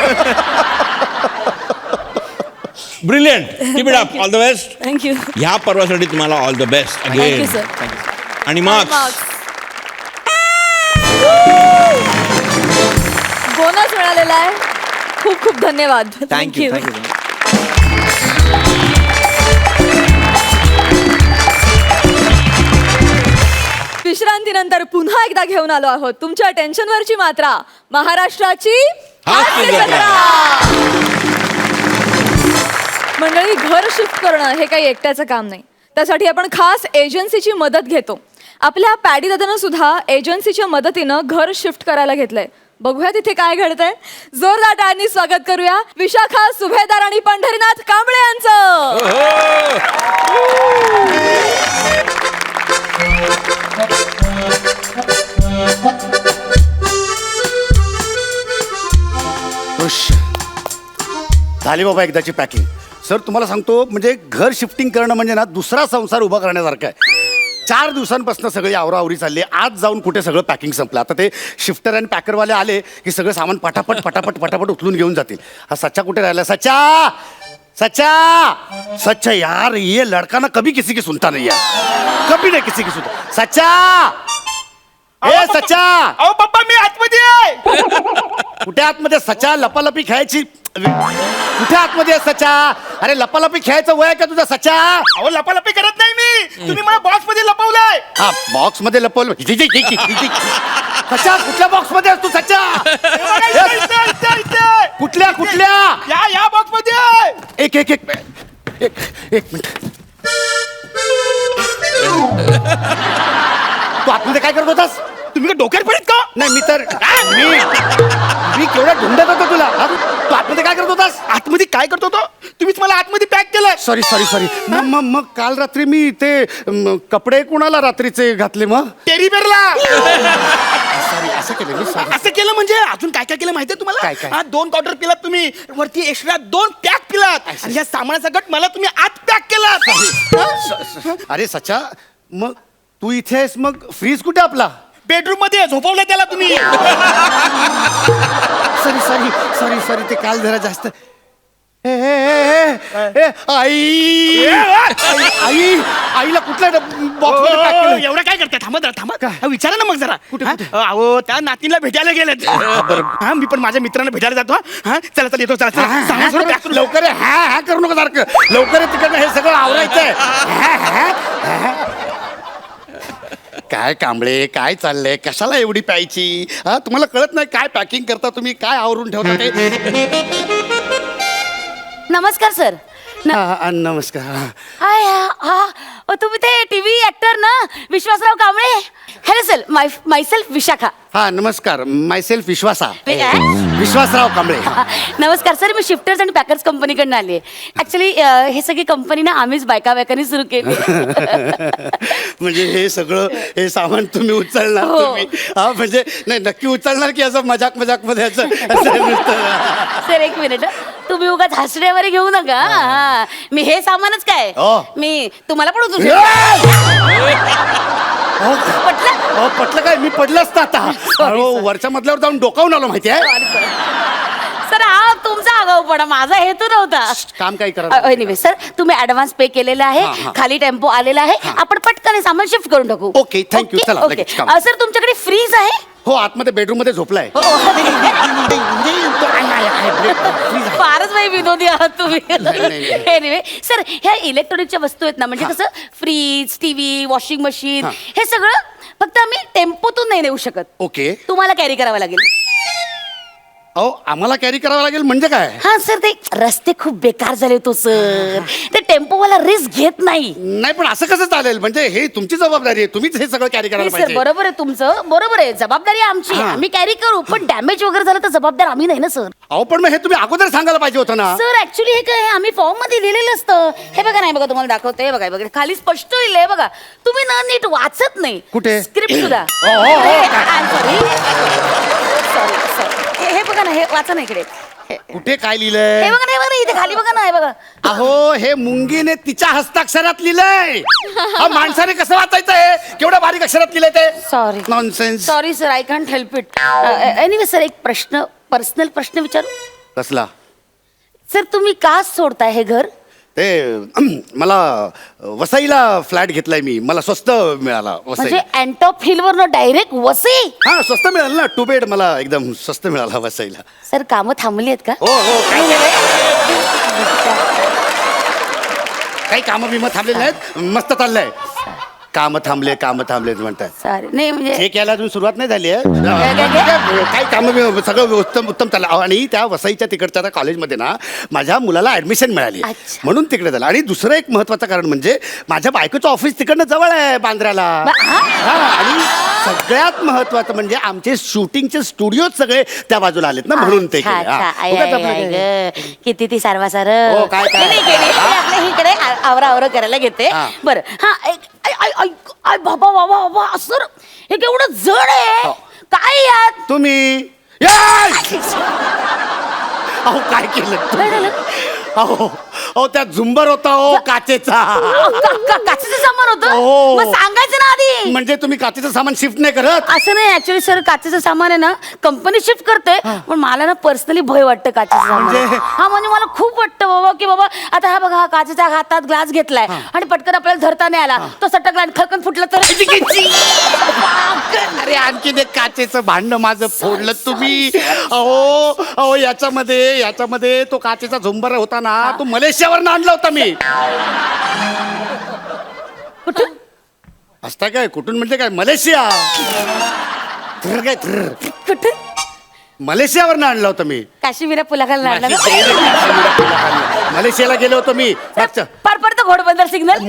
Brilliant. Keep it up. All the best. Thank you. ह्या पर्वासाठी तुम्हाला all the best thank you again. Sir. आणि मार्क्स बोनस मिळालेला आहे. खूप खूप धन्यवाद. थँक्यू. विश्रांतीनंतर पुन्हा एकदा घेऊन आलो आहोत तुमच्या टेन्शनवरची मात्रा, महाराष्ट्राची हास्य जत्रा. मंडळी, घर शिफ्ट करणं हे काही एकट्याचं काम नाही, त्यासाठी आपण खास एजन्सीची मदत घेतो. आपल्या पॅडी दादानं सुद्धा एजन्सीच्या मदतीनं घर शिफ्ट करायला घेतलंय. बघूया तिथे काय घडतंय. जोरदार टाळ्यांनी स्वागत करूया विशाखा सुभेदार आणि पंढरीनाथ कांबळे यांचं. खुश झाली बाबा एकदाची पॅकिंग. सर तुम्हाला सांगतो म्हणजे घर शिफ्टिंग करणं म्हणजे ना दुसरा संसार उभा करण्यासारखं आहे. 4 दिवसांपासून सगळी आवराआवरी चालली. आज जाऊन कुठे सगळं पॅकिंग संपलं. आता ते शिफ्टर आणि पॅकरवाले आले की सगळं सामान पटापट पटापट पटापट उचलून घेऊन जातील. हा सच्चा कुठे राहिला? सच्चा सच्चा सच्चा यार ये लड़का ना कभी किसी की सुनता नहीं है. कभी नहीं किसी की सुनता. सच्चा ए सच्चा. अहो पप्पा मी आतमध्ये आहे. कुठे आतमध्ये? सच्चा लपालपी खेळायची कुठे आतमध्ये आहे सच्चा? अरे लपालपी खेळायचं वय आहे का तुझा सच्चा? अहो लपालपी करत नाही मी. तुम्ही मला बॉक्स मध्ये लपवलाय. हा बॉक्स मध्ये लपवलं. सच्चा कुठल्या बॉक्स मध्ये असतो सच्चा? कुठल्या कुठल्या? या बॉक्स मध्ये. एक एक एक एक एक मिनिट. तू आतमध्ये काय करत होतास? तुम्ही का डोक्यात पडत का? नाही मी तर मी केवढा ढुंढत होतो तुला. हा, तू आतमध्ये काय करत होतास? आतमध्ये काय करतो तो? तुम्हीच मला आतमध्ये पॅक केलंय. Sorry sorry sorry. मग काल रात्री मी ते कपडे कोणाला रात्रीचे घातले मग? टेरी बेरला. सॉरी असं केलं मी. सॉरी. असं केलं म्हणजे अजून काय काय केलं माहितीये तुम्हाला? काय, काय? 2 पावडर पिलात तुम्ही, वरती एक्स्ट्रा 2 पॅक पिलात आणि या सामानासकट मला तुम्ही आत पॅक केलात. अरे सच्चा मग तू इथे आहेस मग फ्रीज कुठे आपला? बेडरूम मध्ये झोपवलं त्याला तुम्ही. सॉरी सॉरी सॉरी सॉरी ते काल जरा जास्त. ए, ए, ए, ए, ए, आई आई आईला कुठल्या बॉक्स मध्ये पॅक केलं? एवढं काय करताय? थांबा जरा थांबा. काय? हा, विचारा ना मग जरा. कुठे, हा? कुठे? अहो त्या नातीला भेटायला गेलेत. हा मी पण माझ्या मित्रांना भेटायला जातो. हा चला चला येतो. चला चला. सामान सगळं pack करून- लवकर ये. हा हा करू नका सारखं. लवकर ये तिकडनं हे सगळं आवरायचंय. हा, हा, हा. काय कांबळे काय चाललंय? कशाला एवढी प्यायची? हा तुम्हाला कळत नाही काय पॅकिंग करता तुम्ही? काय आवरून ठेवता ते? नमस्कार सर. नमस्कार. हाय हा तुम्ही ते टीव्ही ऍक्टर ना Vishwasrao Kamble. Hello sir myself Vishakha. हा नमस्कार. मायसेल्फ विश्वासा काय? विश्वासराव कांबळे. नमस्कार सर. मी शिफ्टर्स आणि पॅकर्स कंपनीकडनं आली आहे. ऍक्च्युली हे सगळी कंपनी ना आम्हीच बायकांनी सुरू केली. म्हणजे हे सगळं हे सामान तुम्ही उचलणार हो. तुम्ही? हा म्हणजे नाही नक्की उचलणार की असं मजाक मजाक मध्ये असं नुसतं? सर एक मिनिट. तुम्ही उगाच हसण्यावर घेऊ नका. हा. मी हे सामानच काय हो. मी तुम्हाला पण उचलू हो, पटलं? पटलं काय? मी पडलं असतं आता. वरच्या मधल्यावर जाऊन डोकावून आलो माहिती आहे. सर हा तुमचा आगाऊपणा, माझा हेतू नव्हता. काम काय करा. एनिवे सर तुम्ही ऍडव्हान्स पे केलेला आहे. हा, हा. खाली टेम्पो आलेला आहे. आपण पटकन हे सामान शिफ्ट करून टाकू. Okay, thank you. चला, ओके. लगेच काम. सर तुमच्याकडे फ्रीज आहे? हो आतमध्ये बेडरूम मध्ये झोपलाय. फारच बाई विनोदी आहात तुम्ही. नाही. एनिवे सर ह्या इलेक्ट्रॉनिकच्या वस्तू आहेत ना म्हणजे कसं फ्रीज टीव्ही वॉशिंग मशीन हा. हे सगळं फक्त आम्ही टेम्पोतून नाही नेऊ शकत. ओके. तुम्हाला कॅरी करावं लागेल. अहो आम्हाला कॅरी करावं लागेल म्हणजे काय? हा सर ते रस्ते खूप बेकार झाले तो सर. ते टेम्पोवाला रिस्क घेत नाही. नाही पण असं कसं चालेल? म्हणजे हे तुमची जबाबदारी आहे. तुम्हीच हे सगळं कॅरी करायला सर पाहिजे. बरोबर आहे तुमचं. बरोबर आहे. जबाबदारी आमची. हा. आम्ही कॅरी करू पण डॅमेज वगैरे झालं तर जबाबदार आम्ही नाही ना सर. अहो पण मग हे तुम्ही अगोदर सांगायला पाहिजे होतं ना. सर ऍक्च्युली हे काय आम्ही फॉर्म मध्ये लिहिलेलं असतं. हे बघा नाही बघा तुम्हाला दाखवते. हे बघा हे बघा खाली स्पष्ट लिहिलंय बघा. तुम्ही ना नीट वाचत नाही. कुठे? स्क्रिप्ट सुद्धा. सॉरी हे बघा ना हे वाचा ना इकडे. कुठे काय हे लिहिलंय? बघा नाही बघा ना इथे खाली बघा ना हे बघा. अहो हे मुंगीने तिच्या हस्ताक्षरात लिहिलंय. हा माणसाने कसं वाचायचं हे? केवढ्या बारीक अक्षरात लिहिलंय ते? Sorry nonsense. Sorry sir I can't help it. Anyway sir एक प्रश्न पर्सनल प्रश्न विचारू. कसला? सर तुम्ही का सोडताय हे घर? ते मला वसईला फ्लॅट घेतलाय मी. मला स्वस्त मिळाला वसई. म्हणजे अँटॉप हिल वर डायरेक्ट वसे. हा स्वस्त मिळालं ना. 2 बेड मला एकदम स्वस्त मिळाला वसईला. सर कामं थांबली आहेत का? हो हो काही कामं बिमं थांबलेली नाहीत. मस्त चाललंय. काम थांबले म्हणतात सॉरी नाही म्हणजे हे केला अजून सुरुवात नाही झाली आहे काय? काही काम सगळं उत्तम चाललं आणि त्या वसईच्या तिकडच्या त्या कॉलेजमध्ये ना माझ्या मुलाला ऍडमिशन मिळाली अच्छा. म्हणून तिकडे झालं. आणि दुसरं एक महत्वाचं कारण म्हणजे माझ्या बायकोचं ऑफिस तिकडनं जवळ आहे बांद्र्याला. हा, आणि सगळ्यात महत्वाचं म्हणजे आमचे शूटिंगचे स्टुडिओ सगळे त्या बाजूला आलेत ना म्हणून ते केले. हा. उगाच आपलं काय. किती ती सारवा सार हो, काय. आपल्या इकडे आवरा करायला घेते हा. बरं हा बाबा बाबा बाबा सर हे केवढं जड आहे हो. काय यात तुम्ही याय! अहो काय केलं काय झालं? अहो त्या झुंबर होता हो काचेचा. काचेचं सामान होतं हो. मग सांगायचं ना आधी म्हणजे तुम्ही काचेचं सामान शिफ्ट नाही करत. असं नाही ऍक्च्युली सर काचेचं सामान आहे ना कंपनी शिफ्ट करते पण मला ना पर्सनली भय वाटतं काचेचं सामान म्हणजे? हा म्हणजे मला खूप वाटतं बाबा की बाबा आता हा बघा हा काचेच्या हातात ग्लास घेतलाय आणि पटकन आपल्याला धरता नाही आला तो सटकला आणि खळकन फुटला तर अरे आणखी ते काचेचं भांड माझं फोडलं तुम्ही. अहो याच्यामध्ये तो काचेचा झुंबर होता ना तो मलेशियावर आणला होता मी. कुठं असता काय कुठून म्हणजे काय मलेशिया काय कुठं मलेशियावर आणला होता मी. काश्मीरा पुलाखाली लागला माझी देर आहे काश्मीरा पुलाखाली. मलेशियाला गेलो होतो मी. मागच्या- पार पडतो घोडबंदर सिग्नल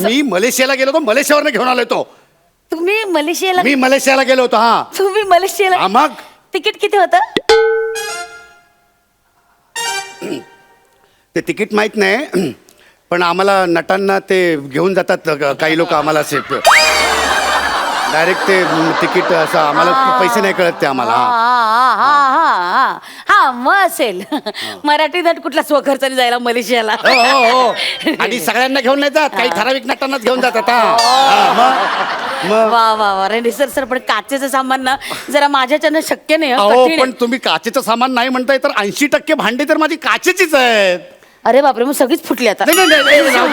मी मलेशियाला गेलो होतो मलेशियावर घेऊन आलो तो. तुम्ही मलेशियाला मी मलेशियाला गेलो होतो. हा तुम्ही मलेशियाला हा, मग तिकीट किती होतं ते तिकीट माहित नाही पण आम्हाला नटांना ते घेऊन जातात काही लोक आम्हाला डायरेक्ट ते तिकीट असं आम्हाला पैसे नाही कळत ते आम्हाला. हा. हा मग असेल मराठी नट कुठला स्वखर्चाने जायला मलेशियाला हो. आणि सगळ्यांना घेऊन नाही जात काही ठराविक नटांनाच घेऊन जातात. मग वा वा वा रे सर सर पण काचेचं सामान ना जरा माझ्याच्यानं शक्य नाही हं, अहो कठीण पण आहे. तुम्ही काचेचं सामान नाही म्हणताय तर 80% भांडी तर माझी काचेचीच आहेत. अरे बापरे मग सगळीच फुटली आता नाही,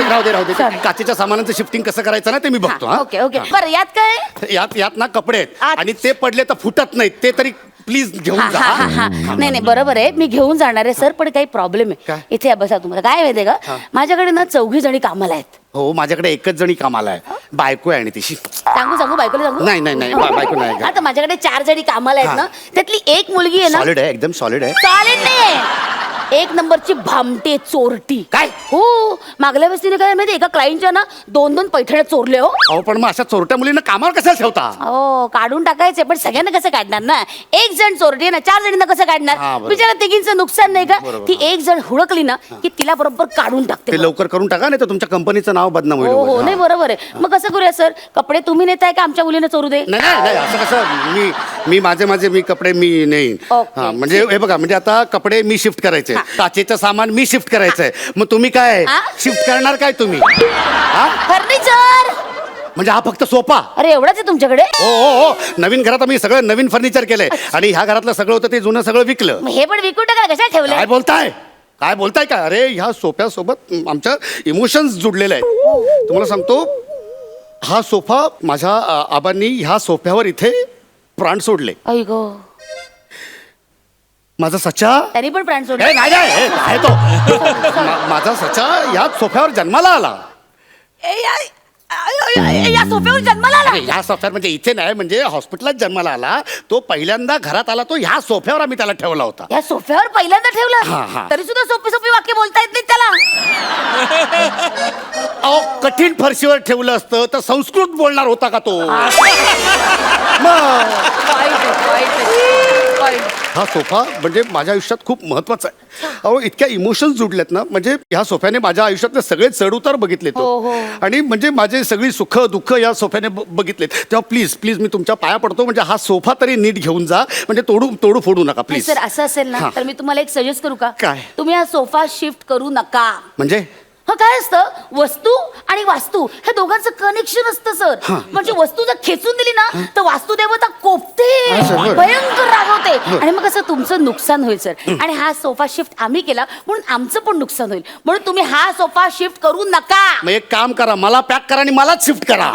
राहू दे Sorry. काचेच्या सामानाचं शिफ्टिंग कसं करायचं ना ते मी बघतो. हा ओके बरं यात काय यात ना कपडे आहेत अच्छा. आणि ते पडले तर फुटत नाहीत ते तरी प्लीज घेऊन जा. नाही बरोबर आहे मी घेऊन जाणार आहे सर पण काही प्रॉब्लेम आहे काय? इथे बसा तुम्हाला काय माहितीये का माझ्याकडे ना 4 जणी कामाला आहेत हो माझ्याकडे एकच जणी कामाला आहे बायको आहे आणि तिशी. सांगू बायकोला सांगू नाही, बायको नाही. आता माझ्याकडे 4 जणी कामाला आहेत ना त्यातली एक मुलगी आहे ना सॉलिड आहे एकदम सॉलिड आहे. चालेल नाही एक नंबरची भामटे चोरटी काय? हो मागल्या वेळेस तिने काय माहिती एका क्लायंटच्या ना 2 पैठण्या चोरले हो अहो पण मग अशा चोरट्या मुलींना कामावर कशाला ठेवता. हो काढून टाकायचे पण सगळ्यांना कसं काढणार ना एक जण चोरटी आहे ना 4 जणींना कसं हा, काढणार बरोबर. बिचारा तिघींचं नुकसान नाही का बरोबर. ती एक जण हुडकली ना की तिला बरोबर काढून टाकते ते लवकर करून टाका नाही तर तुमच्या कंपनीचं नाव बदनाम होईल. हो हो हा. नाही बरोबर आहे मग कसं करूया सर कपडे तुम्ही नेताय का आमच्या मुलीने चोरू दे नाही असं कसं मी माझे कपडे मी नेईन. ओके. हा, म्हणजे हे बघा म्हणजे आता कपडे मी शिफ्ट करायचे काचेचं सामान मी शिफ्ट करायचंय मग तुम्ही काय हा? शिफ्ट करणार काय तुम्ही. हा फर्निचर म्हणजे हा फक्त सोफा. अरे एवढाच आहे तुमच्याकडे हो नवीन घरात आम्ही सगळं नवीन फर्निचर केलंय आणि ह्या घरातलं सगळं होतं ते जुनं सगळं विकलं. मग हे पण विकून टाका कशा ठेवलं काय बोलताय का अरे ह्या सोफ्यासोबत आमच्या इमोशन्स जुडलेले आहेत. तुम्हाला सांगतो हा सोफा माझ्या आबांनी ह्या सोफ्यावर इथे प्राण सोडले. आई गो माझा सचा त्यांनी पण प्राण सोडले नाही आहे तो माझा सचा या सोफ्यावर जन्माला आला. या सोफ्यावर जन्माला आला अरे, या सोफ्यावर म्हणजे इथे नाही म्हणजे हॉस्पिटलात जन्माला आला तो पहिल्यांदा घरात आला तो ह्या सोफ्यावर आम्ही त्याला ठेवला होता. या सोफ्यावर पहिल्यांदा हा, हा. ठेवलं तरी सुद्धा सोपी वाक्य बोलता येत नाही त्याला अहो कठीण फरशीवर ठेवलं असतं तर संस्कृत बोलणार होता का तो. मग हा सोफा म्हणजे माझ्या आयुष्यात खूप महत्वाचा आहे. अहो इतक्या इमोशन्स जुडलेत ना म्हणजे ह्या सोफ्याने माझ्या आयुष्यातले सगळे चढउतार बघितले तो आणि म्हणजे माझे सगळी सुख दुःख या सोफ्याने बघितलेत तेव्हा प्लीज मी तुमच्या पाया पडतो म्हणजे हा सोफा तरी नीट घेऊन जा म्हणजे तोडू फोडू नका प्लीज. सर असं असेल ना तर मी तुम्हाला एक सजेस्ट करू का काय? तुम्ही हा सोफा शिफ्ट करू नका म्हणजे हा काय असतं वस्तू आणि वास्तू हे दोघांचं कनेक्शन असतं सर म्हणजे वस्तू जर खेचून दिली ना तर वास्तू देवता कोपते असं, बरं. भयंकर रागवते आणि मग असं तुमचं नुकसान होईल सर आणि हा सोफा शिफ्ट आम्ही केला म्हणून आमचं पण नुकसान होईल म्हणून तुम्ही हा सोफा शिफ्ट करू नका. मग एक काम करा मला पॅक करा आणि मलाच शिफ्ट करा.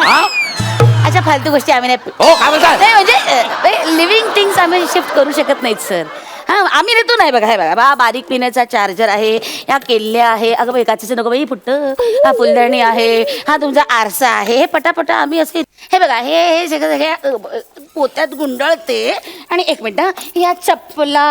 अच्छा फालतू गोष्टी आम्ही नाही हो काय बोलताय नाही म्हणजे लिव्हिंग थिंग्स आम्ही शिफ्ट करू शकत नाहीत सर हा आम्ही देतो नाही बघा हे बघा बा बारीक पिण्याचा चार्जर आहे, ह्या केल्ल्या आहे, अगं बाई काचेचं नको बाई फुट्ट, हा फुलदाणी आहे, हा तुमचा आरसा आहे, हे पटापटा आम्ही असे हे बघा हे सगळं हे पोत्यात गुंडळते. आणि एक मिनिट ह्या चप्पला,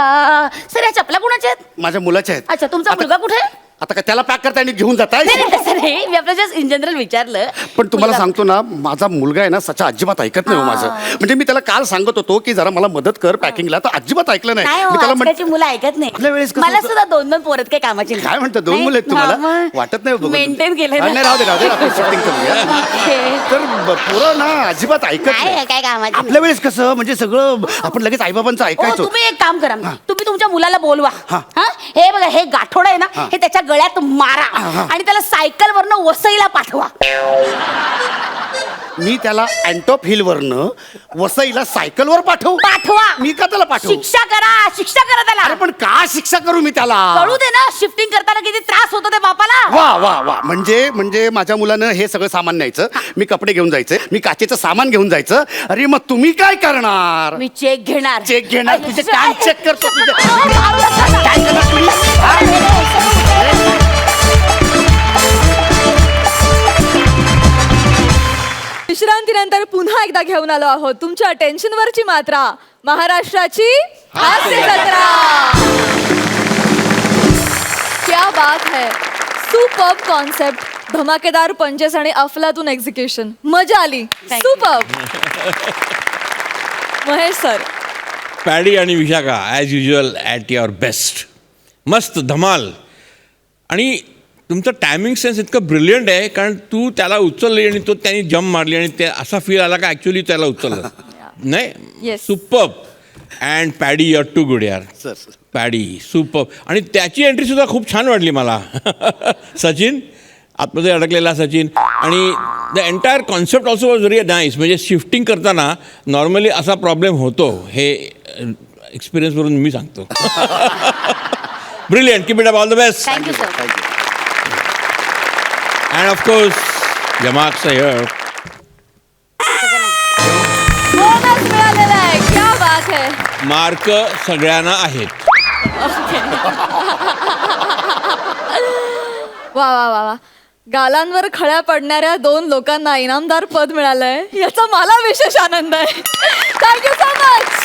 सर ह्या चप्पला कुणाच्या आहेत? माझ्या मुलाच्या आहेत. अच्छा तुमचा आता- मुलगा कुठे आहे? आता काय त्याला पॅक करता आणि घेऊन जाताय? नाही नाही, तसं नाही मी आपलं जस्ट इन जनरल विचारलं. पण तुम्हाला मुलगा- सांगतो ना, माझा मुलगा आहे ना सचा अजिबात ऐकत नाही हो माझं. म्हणजे मी त्याला काल सांगत होतो की जरा मला मदत कर पॅकिंगला, तर अजिबात ऐकलं नाही. नाही हो, मी त्याला आजकालची मुलं ऐकत आपल्या वेळेस नाही. कसं मला होतं? सुद्धा 2-2 पोरत काही कामाची काय म्हणतो, 2 मुलं आहेत तुम्हाला? वाटत नाही मेंटेन केलं नाही, राहू दे आपण shifting करूया. तर पोरं ना अजिबात ऐकत नाही. काय कामाची आपल्या वेळेस कसं म्हणजे सगळं आपण लगेच आईबाबांचं हो, ऐकायचो. तुम्ही एक काम करा तुम्ही तुमच्या मुलाला बोलवा. हा हे बघा हे गाठोड आहे ना हे त्याच्या गळ्यात मारा आणि त्याला सायकल वरनं वसईला पाठवा. मी त्याला अँटॉप हिल वरनं वसईला सायकलवर पाठवू? पाठवा. मी का त्याला पाठवू? शिक्षा करा त्याला. अरे पण का शिक्षा करू मी त्याला? कळू दे ना शिफ्टिंग करताना किती त्रास होतो ते बापाला. वा वा वा म्हणजे माझ्या मुलानं हे सगळं सामान न्यायचं, मी कपडे घेऊन जायचे, मी काचेचं सामान घेऊन जायचं. अरे मग तुम्ही काय करणार? मी चेक घेणार. चेक घेणार? तुझे कान चेक करतो तुझे. काय करणार तुम्ही? विश्रांतीनंतर पुन्हा एकदा घेऊन आलो आहोत तुमच्या टेन्शनवरची मात्रा, महाराष्ट्राची हास्य जत्रा. क्या बात है, सुपर्ब कॉन्सेप्ट, धमाकेदार पंचेस आणि अफलातून एक्झिक्युशन. मजा आली, सुपर्ब. महेश सर. पॅडी आणि Vishakha as usual at your best. मस्त धमाल. आणि तुमचं टायमिंग सेन्स इतकं ब्रिलियंट आहे, कारण तू त्याला उचलली आणि तो त्यांनी जम्प मारली आणि ते असा फील आला का ॲक्च्युली त्याला उचललं नाही. Yes. Superb. And Paddy your too good यार. Sir Paddy superb. आणि त्याची एंट्रीसुद्धा खूप छान वाटली मला. सचिन आतमध्ये अडकलेला सचिन. आणि the entire concept also was very nice. म्हणजे शिफ्टिंग करताना नॉर्मली असा प्रॉब्लेम होतो, हे एक्सपिरियन्सवरून मी सांगतो. Brilliant. Keep it up. All the best. Thank you sir. And of course यमाक्स हिअर. बोनस मिळालेला आहे. क्या बात है. मार्क सगळ्यांना आहेत. वा वा वा वा. गालांवर खळ्या पडणाऱ्या 2 लोकांना इनामदार पद मिळालंय, याचा मला विशेष आनंद आहे. Thank you so much.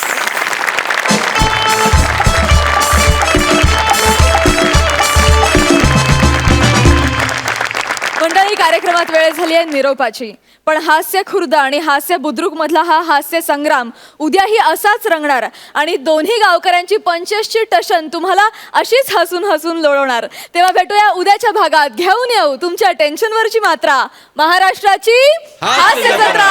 मंडळी, कार्यक्रमात वेळ झाली आहे निरोपाची. पण हास्य खुर्द आणि हास्य बुद्रुक मधला हा हास्य संग्राम उद्याही असाच रंगणार आणि दोन्ही गावकऱ्यांची 25ची टशन तुम्हाला अशीच हसून हसून लोळवणार. तेव्हा भेटूया उद्याच्या भागात. घेऊन येऊ तुमच्या टेन्शनवरची मात्रा, महाराष्ट्राची हास्य जत्रा.